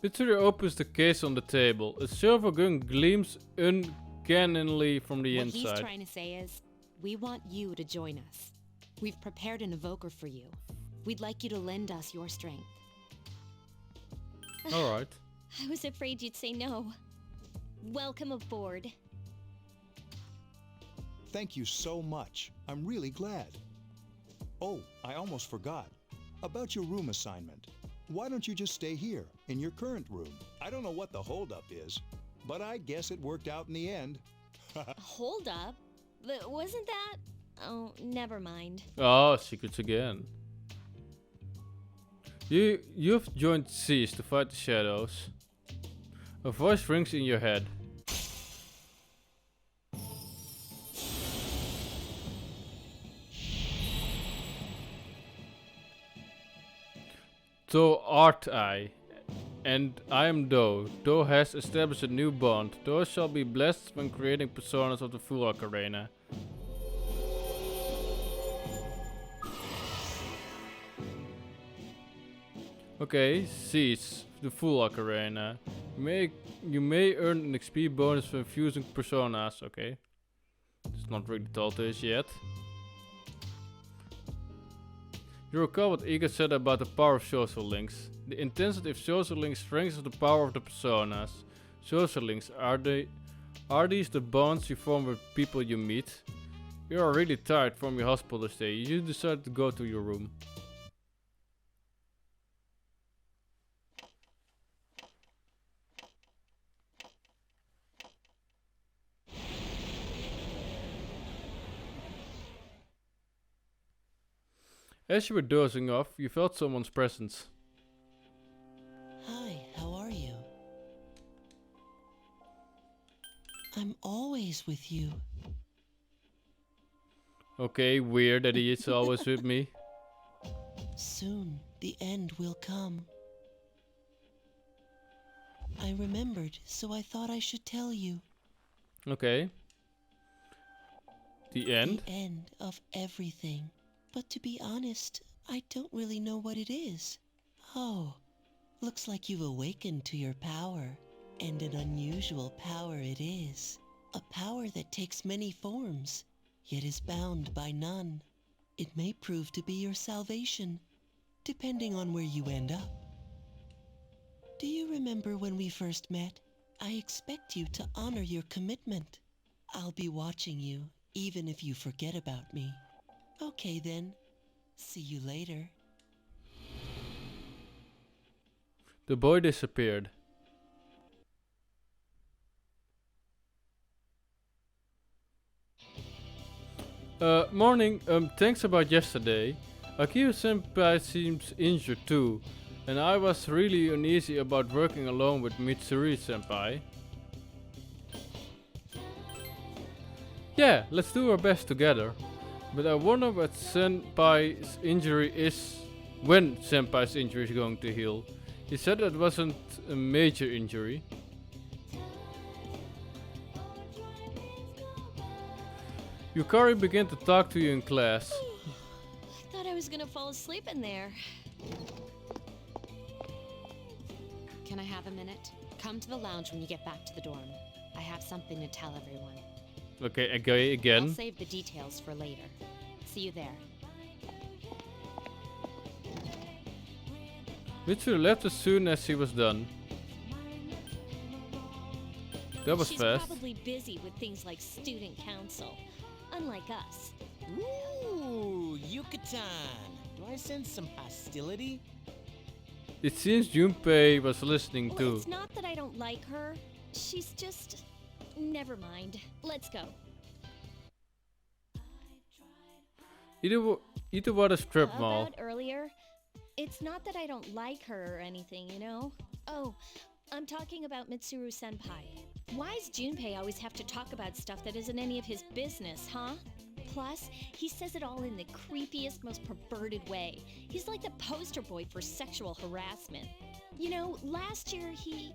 Mitsuri opens the case on the table. A silver gun gleams uncannily from the What inside. he's trying to say is, we want you to join us. We've prepared an evoker for you. We'd like you to lend us your strength. Alright. I was afraid you'd say no. Welcome aboard. Thank you so much. I'm really glad. Oh, I almost forgot. About your room assignment. Why don't you just stay here, in your current room? I don't know what the holdup is, but I guess it worked out in the end. Hold up. But wasn't that? Oh, never mind. Oh, secrets again. You've joined Cease to fight the shadows. A voice rings in your head. Do art I, and I am Do. Do has established a new bond. Do shall be blessed when creating personas of the Full Arc Arena. Okay, Cease the Full Arc Arena. You may earn an XP bonus for infusing personas. Okay, it's not really told us yet. You recall what Iga said about the power of social links. The intensive social links strengthens the power of the personas. Social links, are these the bonds you form with people you meet? You are really tired from your hospital stay. You decide to go to your room. As you were dozing off, you felt someone's presence. Hi, how are you? I'm always with you. Okay, weird that he is always with me. Soon, the end will come. I remembered, so I thought I should tell you. Okay. The end? The end of everything. But to be honest, I don't really know what it is. Oh, looks like you've awakened to your power. And an unusual power it is. A power that takes many forms, yet is bound by none. It may prove to be your salvation, depending on where you end up. Do you remember when we first met? I expect you to honor your commitment. I'll be watching you, even if you forget about me. Okay then. See you later. The boy disappeared. Morning, thanks about yesterday. Akio-senpai seems injured too, and I was really uneasy about working alone with Mitsuri-senpai. Yeah, let's do our best together. But I wonder what Senpai's injury is, when Senpai's injury is going to heal. He said it wasn't a major injury. Yukari began to talk to you in class. I thought I was gonna fall asleep in there. Can I have a minute? Come to the lounge when you get back to the dorm. I have something to tell everyone. Okay, again. I'll save the details for later. See you there. Mitsuru left as soon as he was done. That was She's fast. probably busy with things like student council, unlike us. Ooh, Yucatan. Do I sense some hostility? It seems Junpei was listening Well, too. it's not that I don't like her. She's just... Never mind. Let's go. Itawara strip mall. About earlier, it's not that I don't like her or anything, you know? Oh, I'm talking about Mitsuru-senpai. Why does Junpei always have to talk about stuff that isn't any of his business, huh? Plus, he says it all in the creepiest, most perverted way. He's like the poster boy for sexual harassment. You know, last year he...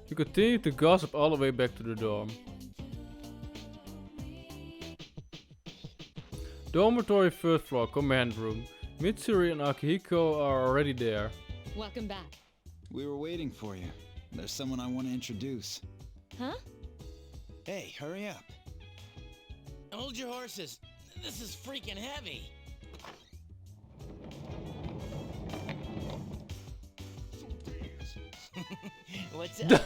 You continue to gossip all the way back to the dorm. Dormitory first floor, command room. Mitsuri and Akihiko are already there. Welcome back. We were waiting for you. There's someone I want to introduce. Huh? Hey, hurry up. Hold your horses. This is freaking heavy. What's up?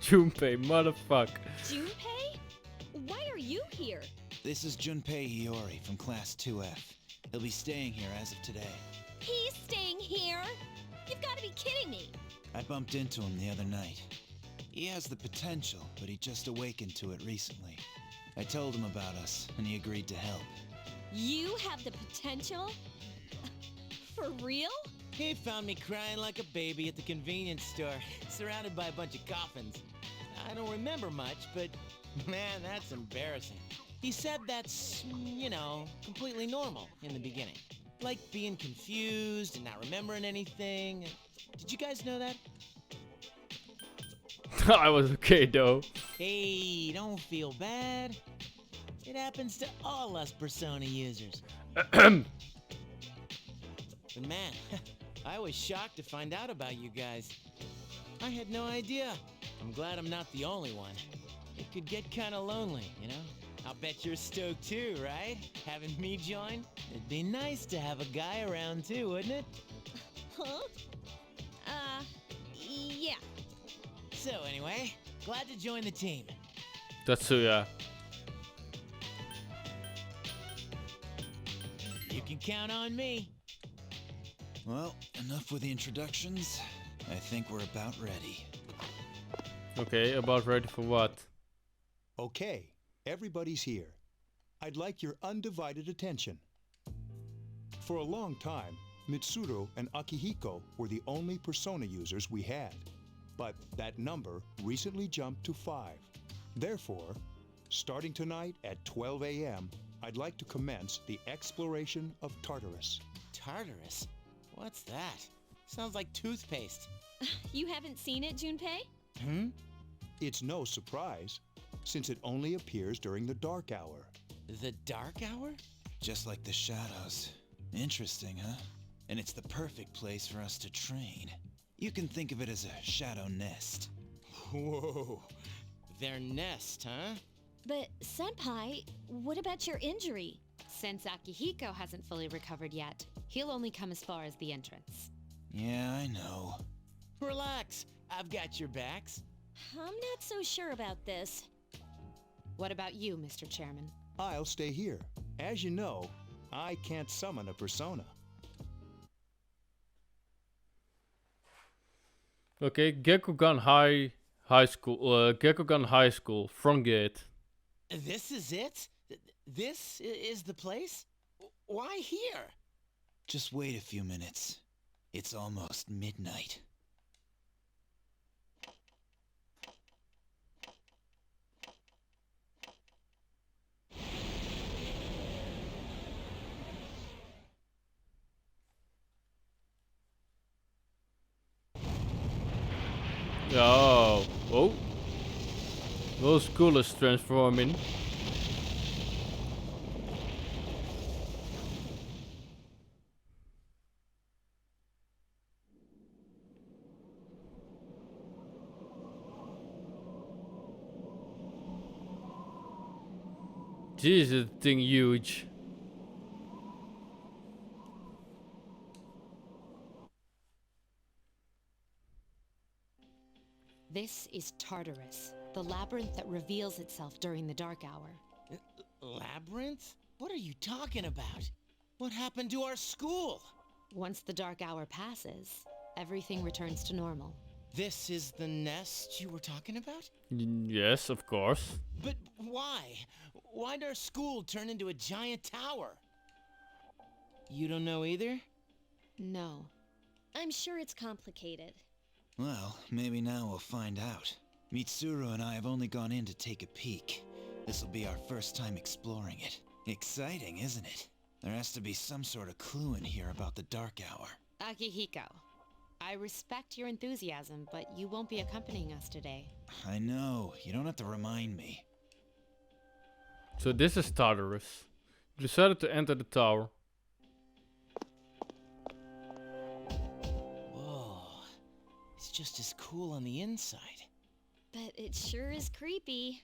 Junpei, motherfuck. Junpei? Why are you here? This is Junpei Hiyori from Class 2F. He'll be staying here as of today. He's staying here? You've got to be kidding me. I bumped into him the other night. He has the potential, but he just awakened to it recently. I told him about us, and he agreed to help. You have the potential? For real? He found me crying like a baby at the convenience store, surrounded by a bunch of coffins. I don't remember much, but man, that's embarrassing. He said that's, you know, completely normal in the beginning. Like being confused and not remembering anything. Did you guys know that? I was okay though. Hey, don't feel bad. It happens to all us Persona users. But man, I was shocked to find out about you guys. I had no idea. I'm glad I'm not the only one. It could get kinda lonely, you know? I'll bet you're stoked too, right? Having me join? It'd be nice to have a guy around too, wouldn't it? Huh? Yeah. So anyway, glad to join the team. Tatsuya. You can count on me. Well, enough with the introductions. I think we're about ready. Okay, about ready for what? Okay, everybody's here. I'd like your undivided attention. For a long time, Mitsuru and Akihiko were the only persona users we had. But that number recently jumped to 5. Therefore, starting tonight at 12 a.m., I'd like to commence the exploration of Tartarus. Tartarus? What's that? Sounds like toothpaste. You haven't seen it, Junpei? Hmm? It's no surprise, since it only appears during the dark hour. The dark hour? Just like the shadows. Interesting, huh? And it's the perfect place for us to train. You can think of it as a shadow nest. Whoa. Their nest, huh? But, Senpai, what about your injury? Since Akihiko hasn't fully recovered yet, he'll only come as far as the entrance. Yeah, I know. Relax. I've got your backs. I'm not so sure about this. What about you, Mr. Chairman? I'll stay here. As you know, I can't summon a persona. Okay, Gekugan High School, Gekugan High School, front gate. This is it? This is the place? Why here? Just wait a few minutes. It's almost midnight. Oh, oh. Those school is transforming. Jesus, thing huge. This is Tartarus, the labyrinth that reveals itself during the dark hour. Labyrinth? What are you talking about? What happened to our school? Once the dark hour passes, everything returns to normal. This is the nest you were talking about? Yes, of course. But why? Why'd our school turn into a giant tower? You don't know either? No. I'm sure it's complicated. Well, maybe now we'll find out. Mitsuru and I have only gone in to take a peek. This'll be our first time exploring it. Exciting, isn't it? There has to be some sort of clue in here about the dark hour. Akihiko, I respect your enthusiasm, but you won't be accompanying us today. I know, you don't have to remind me. So this is Tartarus. You decided to enter the tower. Whoa. It's just as cool on the inside. But it sure is creepy.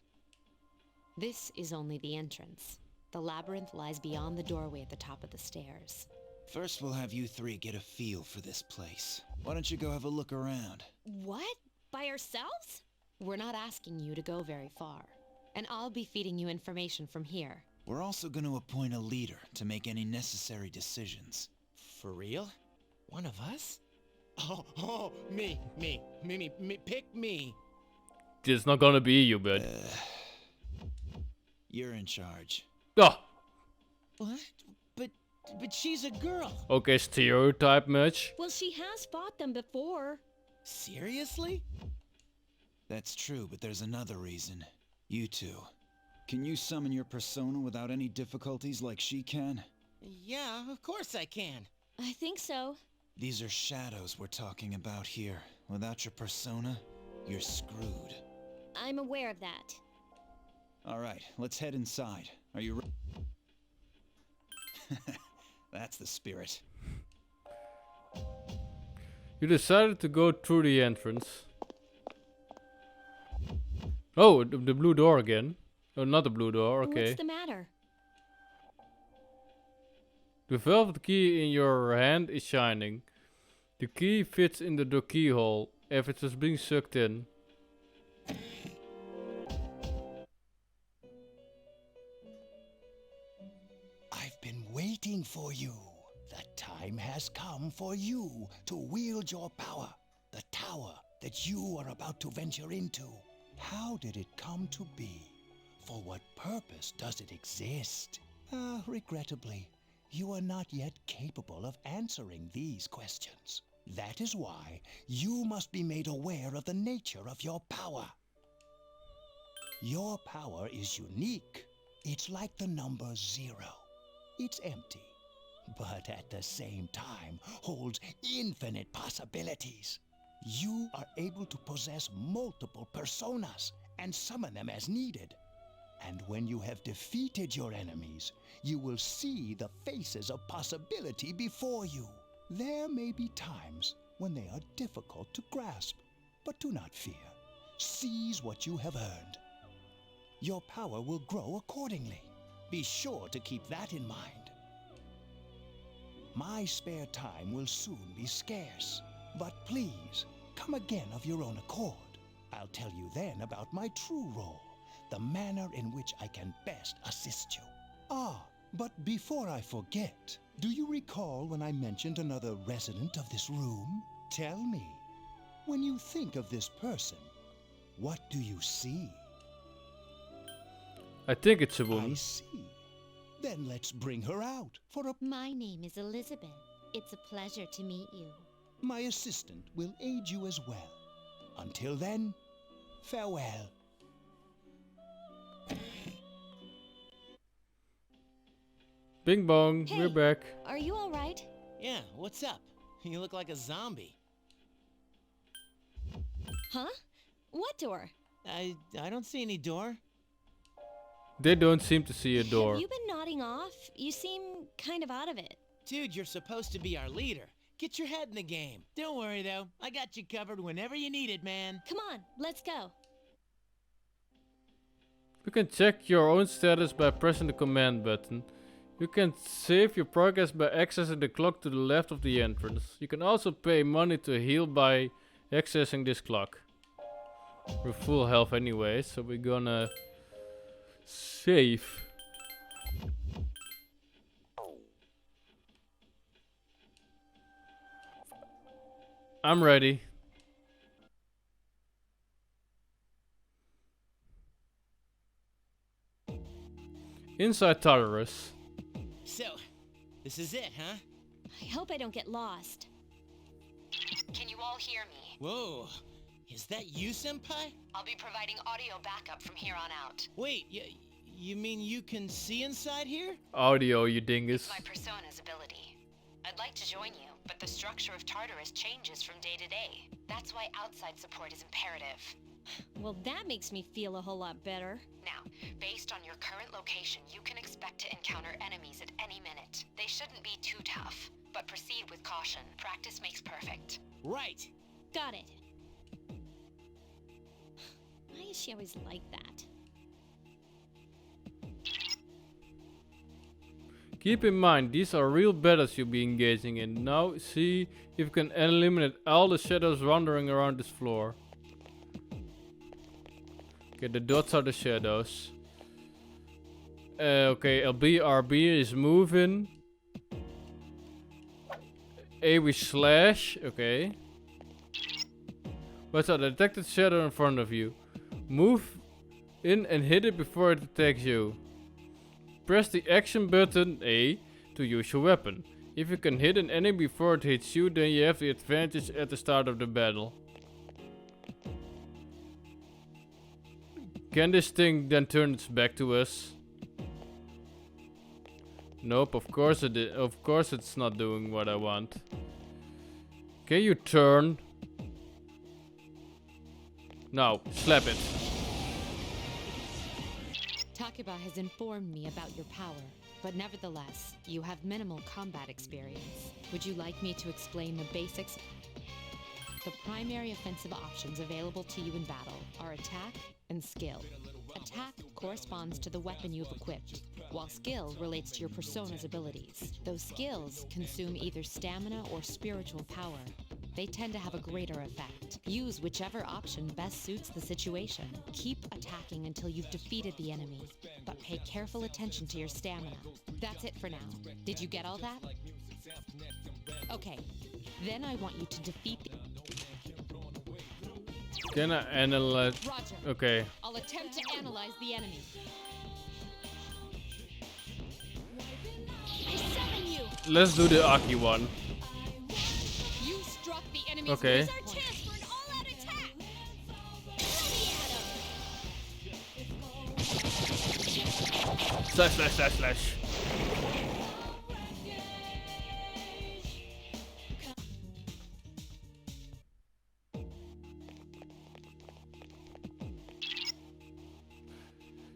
This is only the entrance. The labyrinth lies beyond the doorway at the top of the stairs. First, we'll have you three get a feel for this place. Why don't you go have a look around? What? By ourselves? We're not asking you to go very far, and I'll be feeding you information from here. We're also going to appoint a leader to make any necessary decisions. For real? One of us? Oh, me, pick me. It's not gonna be you, bud. You're in charge. Oh, What? But she's a girl. okay, stereotype much. Well, she has fought them before. Seriously? That's true, but there's another reason. You two. Can you summon your persona without any difficulties like she can? Yeah, of course I can. I think so. These are shadows we're talking about here. Without your persona, you're screwed. I'm aware of that. Alright, let's head inside. Are you ready? That's the spirit. You decided to go through the entrance. Oh, the blue door again. Oh, not the blue door, okay. What's the matter? The velvet key in your hand is shining. The key fits in the door keyhole, if it was being sucked in. I've been waiting for you. The time has come for you to wield your power. The tower that you are about to venture into. How did it come to be? For what purpose does it exist? Regrettably, you are not yet capable of answering these questions. That is why you must be made aware of the nature of your power. Your power is unique. It's like the number 0. It's empty, but at the same time holds infinite possibilities. You are able to possess multiple personas and summon them as needed. And when you have defeated your enemies, you will see the faces of possibility before you. There may be times when they are difficult to grasp, but do not fear. Seize what you have earned. Your power will grow accordingly. Be sure to keep that in mind. My spare time will soon be scarce, but please, come again of your own accord. I'll tell you then about my true role, the manner in which I can best assist you. But before I forget, do you recall when I mentioned another resident of this room? Tell me, when you think of this person, what do you see? I think it's a woman. I see. Then let's bring her out for a... My name is Elizabeth. It's a pleasure to meet you. My assistant will aid you as well. Until then, farewell. Bing bong, Hey, we're back. Are you alright? Yeah, what's up? You look like a zombie. Huh? What door? I don't see any door. They don't seem to see a door. Have you been nodding off? You seem kind of out of it. Dude, you're supposed to be our leader. Get your head in the game. Don't worry, though. I got you covered whenever you need it, man. Come on, let's go. You can check your own status by pressing the command button. You can save your progress by accessing the clock to the left of the entrance. You can also pay money to heal by accessing this clock. We're full health anyway, so we're gonna save. I'm ready. Inside Tartarus. So, this is it, huh? I hope I don't get lost. Can you all hear me? Whoa. Is that you, Senpai? I'll be providing audio backup from here on out. Wait, you mean you can see inside here? Audio, you dingus. My persona's ability. I'd like to join you, but the structure of Tartarus changes from day to day. That's why outside support is imperative. Well, that makes me feel a whole lot better. Now, based on your current location, you can expect to encounter enemies at any minute. They shouldn't be too tough, but proceed with caution. Practice makes perfect. Right. Got it. Why is she always like that? Keep in mind, these are real battles you'll be engaging in. Now see if you can eliminate all the shadows wandering around this floor. Okay, the dots are the shadows. Okay, LB, is moving. A we slash, okay. What's that? Detected shadow in front of you. Move in and hit it before it attacks you. Press the action button A to use your weapon. If you can hit an enemy before it hits you, then you have the advantage at the start of the battle. Can this thing then turn its back to us? Nope, of course it's not doing what I want. Can you turn? Now, slap it. Takeba has informed me about your power, but nevertheless, you have minimal combat experience. Would you like me to explain the basics? The primary offensive options available to you in battle are attack and skill. Attack corresponds to the weapon you've equipped, while skill relates to your persona's abilities. Those skills consume either stamina or spiritual power. They tend to have a greater effect. Use whichever option best suits the situation. Keep attacking until you've defeated the enemy, but pay careful attention to your stamina. That's it for now. Did you get all that? Okay, then I want you to defeat the... Can I analyze? Roger. Okay. I'll attempt to analyze the enemy. I summon you. Let's do the Aki one. You struck the enemy's Okay. Here's our chance for an all-out attack. Slash, slash, slash, slash.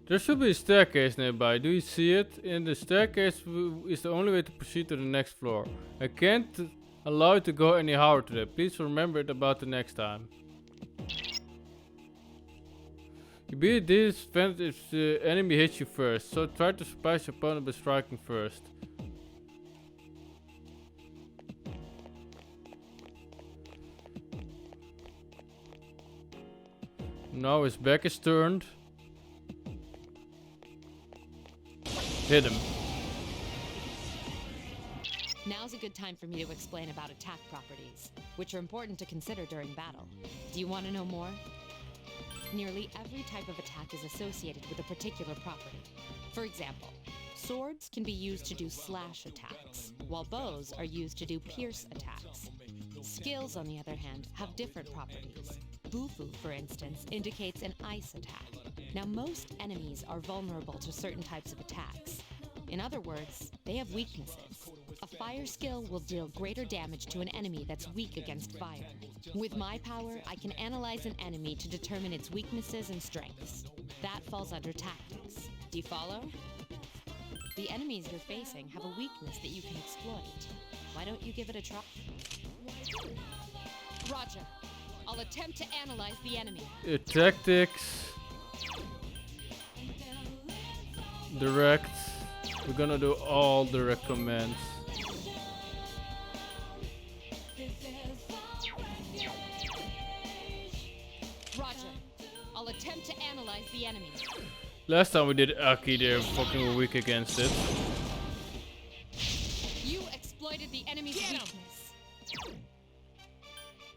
There should be a staircase nearby. Do you see it? In the staircase is the only way to proceed to the next floor. I can't allow you to go any higher today. Please remember it about the next time. You beat this defense if the enemy hits you first, so try to surprise your opponent by striking first. Now his back is turned. Hit him. Now's a good time for me to explain about attack properties, which are important to consider during battle. Do you want to know more? Nearly every type of attack is associated with a particular property. For example, swords can be used to do slash attacks, while bows are used to do pierce attacks. Skills, on the other hand, have different properties. Bufu, for instance, indicates an ice attack. Now, most enemies are vulnerable to certain types of attacks. In other words, they have weaknesses. A fire skill will deal greater damage to an enemy that's weak against fire. With my power, I can analyze an enemy to determine its weaknesses and strengths. That falls under tactics. Do you follow? The enemies you're facing have a weakness that you can exploit. Why don't you give it a try? Roger. I'll attempt to analyze the enemy. Tactics. Direct. We're gonna do all direct commands. Roger. I'll attempt to analyze the enemy. Last time we did Aki, they're fucking weak against it. You exploited the enemy's weakness.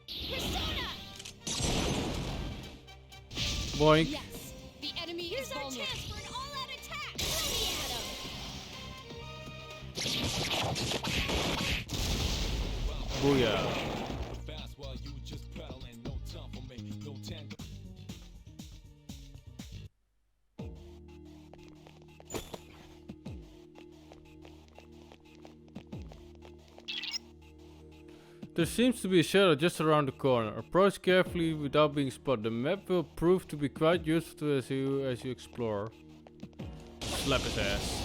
Persona! Boink. Yes, the enemy Here's is our vulnerable. chance for an all-out attack. Let me at him. Booyah. There seems to be a shadow just around the corner. Approach carefully without being spotted. The map will prove to be quite useful as you explore. Slap his ass.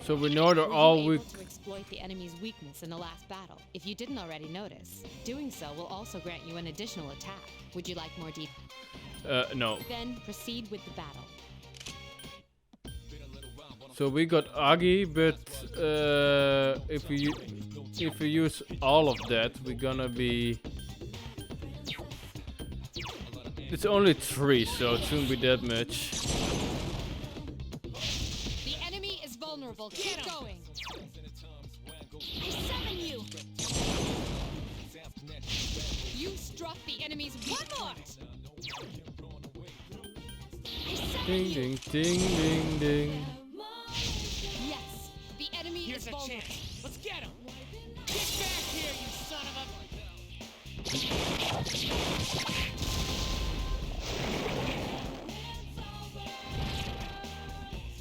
So we know they're all Were you weak. able to exploit the enemy's weakness in the last battle? If you didn't already notice, doing so will also grant you an additional attack. Would you like more detail? No. Then proceed with the battle. So we got Agi, but if we use all of that, we're gonna be. It's only 3, so it shouldn't be that much. The enemy is vulnerable. Keep going. I summon you. You struck the enemy's One more. I summon Ding you. ding ding ding ding. Yes, the enemy Here's is a vulnerable. chance. Let's get him. Get back here, you son of a...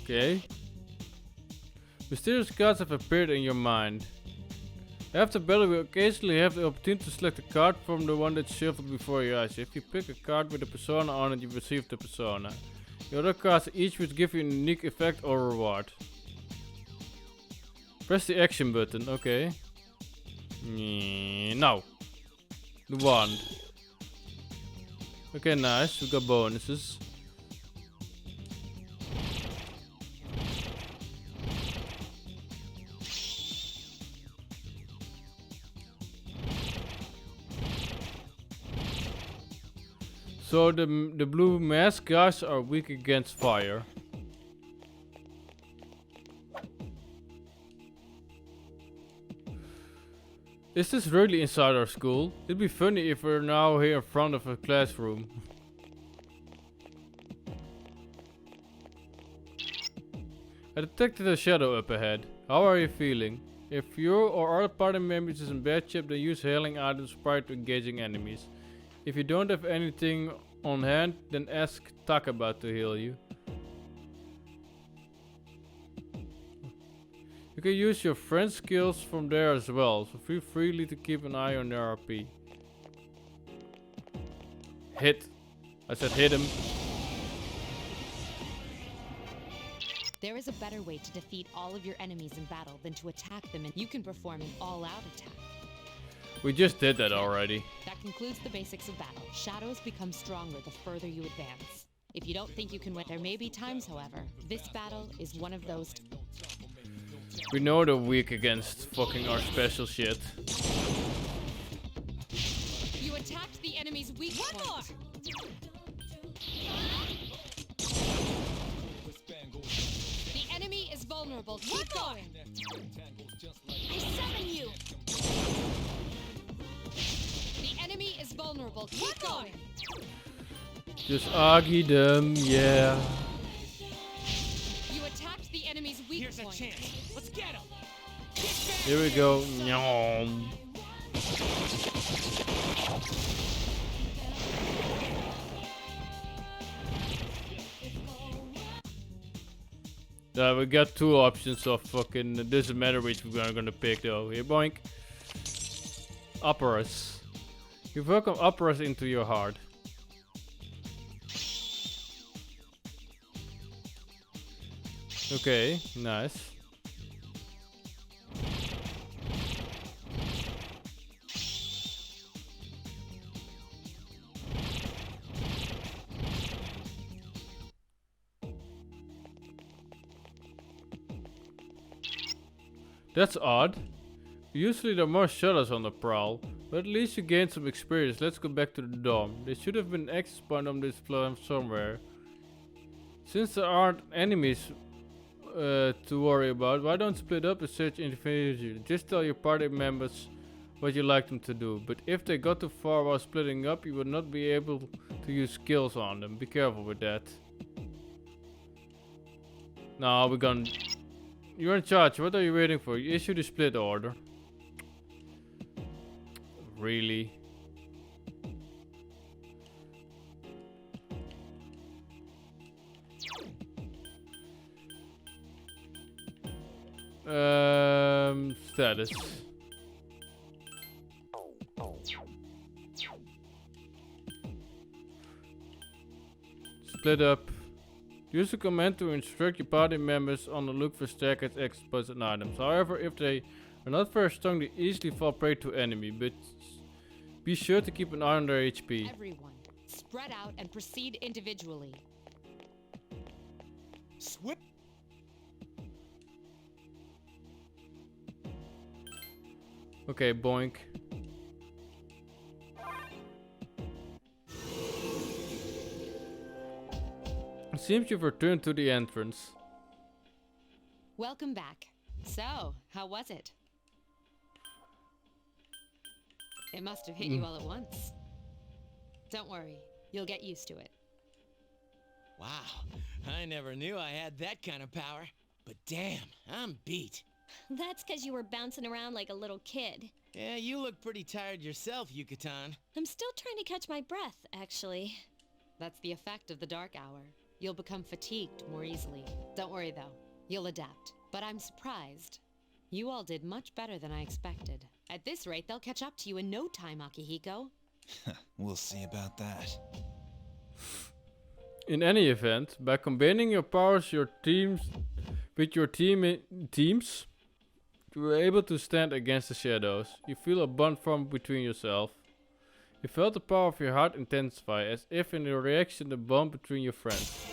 Okay. Mysterious cards have appeared in your mind. After battle, we occasionally have the opportunity to select a card from the one that's shuffled before your eyes. If you pick a card with a persona on it, you receive the persona. The other cards each would give you a unique effect or reward. Press the action button, okay. Now. The wand. Okay, nice. We got bonuses. So the blue mask guys are weak against fire. Is this really inside our school? It'd be funny if we're now here in front of a classroom. I detected a shadow up ahead. How are you feeling? If you or other party members is in bad shape, then use healing items prior to engaging enemies. If you don't have anything on hand, then ask Takaba to heal you. You can use your friend's skills from there as well, so feel freely to keep an eye on their RP. Hit. I said hit him. There is a better way to defeat all of your enemies in battle than to attack them, and you can perform an all-out attack. We just did that already. That concludes the basics of battle. Shadows become stronger the further you advance. If you don't think you can win, there may be times, however. This battle is one of those. We know they're weak against fucking our special shit. You attacked the enemy's weak point. One more! The enemy is vulnerable. Keep going. I summon you. The enemy is vulnerable. Keep going. Just Agi them, yeah. You attacked the enemy's weak Here's point. a chance. Let's get him. Here we go. Nyom. Yeah, we got two options of fucking. It doesn't matter which we're gonna pick though. Here, boink. Operas. You welcome operas into your heart. Okay, nice. That's odd. Usually there are more shutters on the prowl, but at least you gained some experience. Let's go back to the dorm. There should have been an access point on this platform somewhere. Since there aren't enemies to worry about, why don't split up and search individually? Just tell your party members what you'd like them to do, but if they got too far while splitting up, you would not be able to use skills on them. Be careful with that. Now we're gonna... You're in charge, what are you waiting for? You issue the split order. Really? Status. Split up. Use a command to instruct your party members on the look for stacked exposed items. However, if they are not very strong, they easily fall prey to enemy, but be sure to keep an eye on their HP. Everyone, spread out and proceed individually. Swip. Okay, boink. It seems you've returned to the entrance. Welcome back. So, how was it? It must have hit you all at once. Don't worry, you'll get used to it. Wow, I never knew I had that kind of power. But damn, I'm beat. That's because you were bouncing around like a little kid. Yeah, you look pretty tired yourself, Yucatan. I'm still trying to catch my breath, actually. That's the effect of the dark hour. You'll become fatigued more easily. Don't worry though, you'll adapt. But I'm surprised. You all did much better than I expected. At this rate, they'll catch up to you in no time, Akihiko. We'll see about that. In any event, by combining your powers, your teams teams, you were able to stand against the shadows. You feel a bond form between yourself. You felt the power of your heart intensify, as if in a reaction the bond between your friends.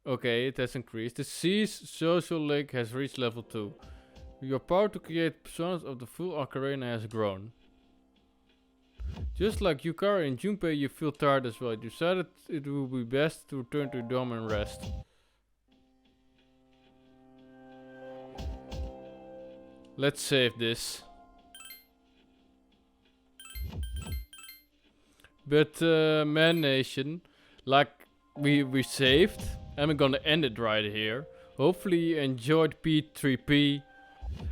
Okay, it has increased. The C's social link has reached level 2. Your power to create personas of the full ocarina has grown. Just like Yukari and Junpei, you feel tired as well. You decided it would be best to return to your dorm and rest. Let's save this. But Man Nation, like we saved, and we're gonna end it right here. Hopefully you enjoyed P3P.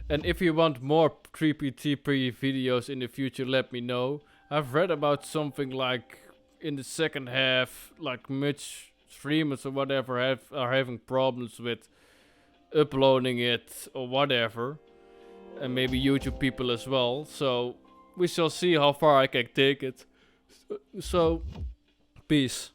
And if you want more 3P3P videos in the future, let me know. I've read about something like in the second half, like much streamers or whatever are having problems with uploading it or whatever. And maybe YouTube people as well. So we shall see how far I can take it. So peace.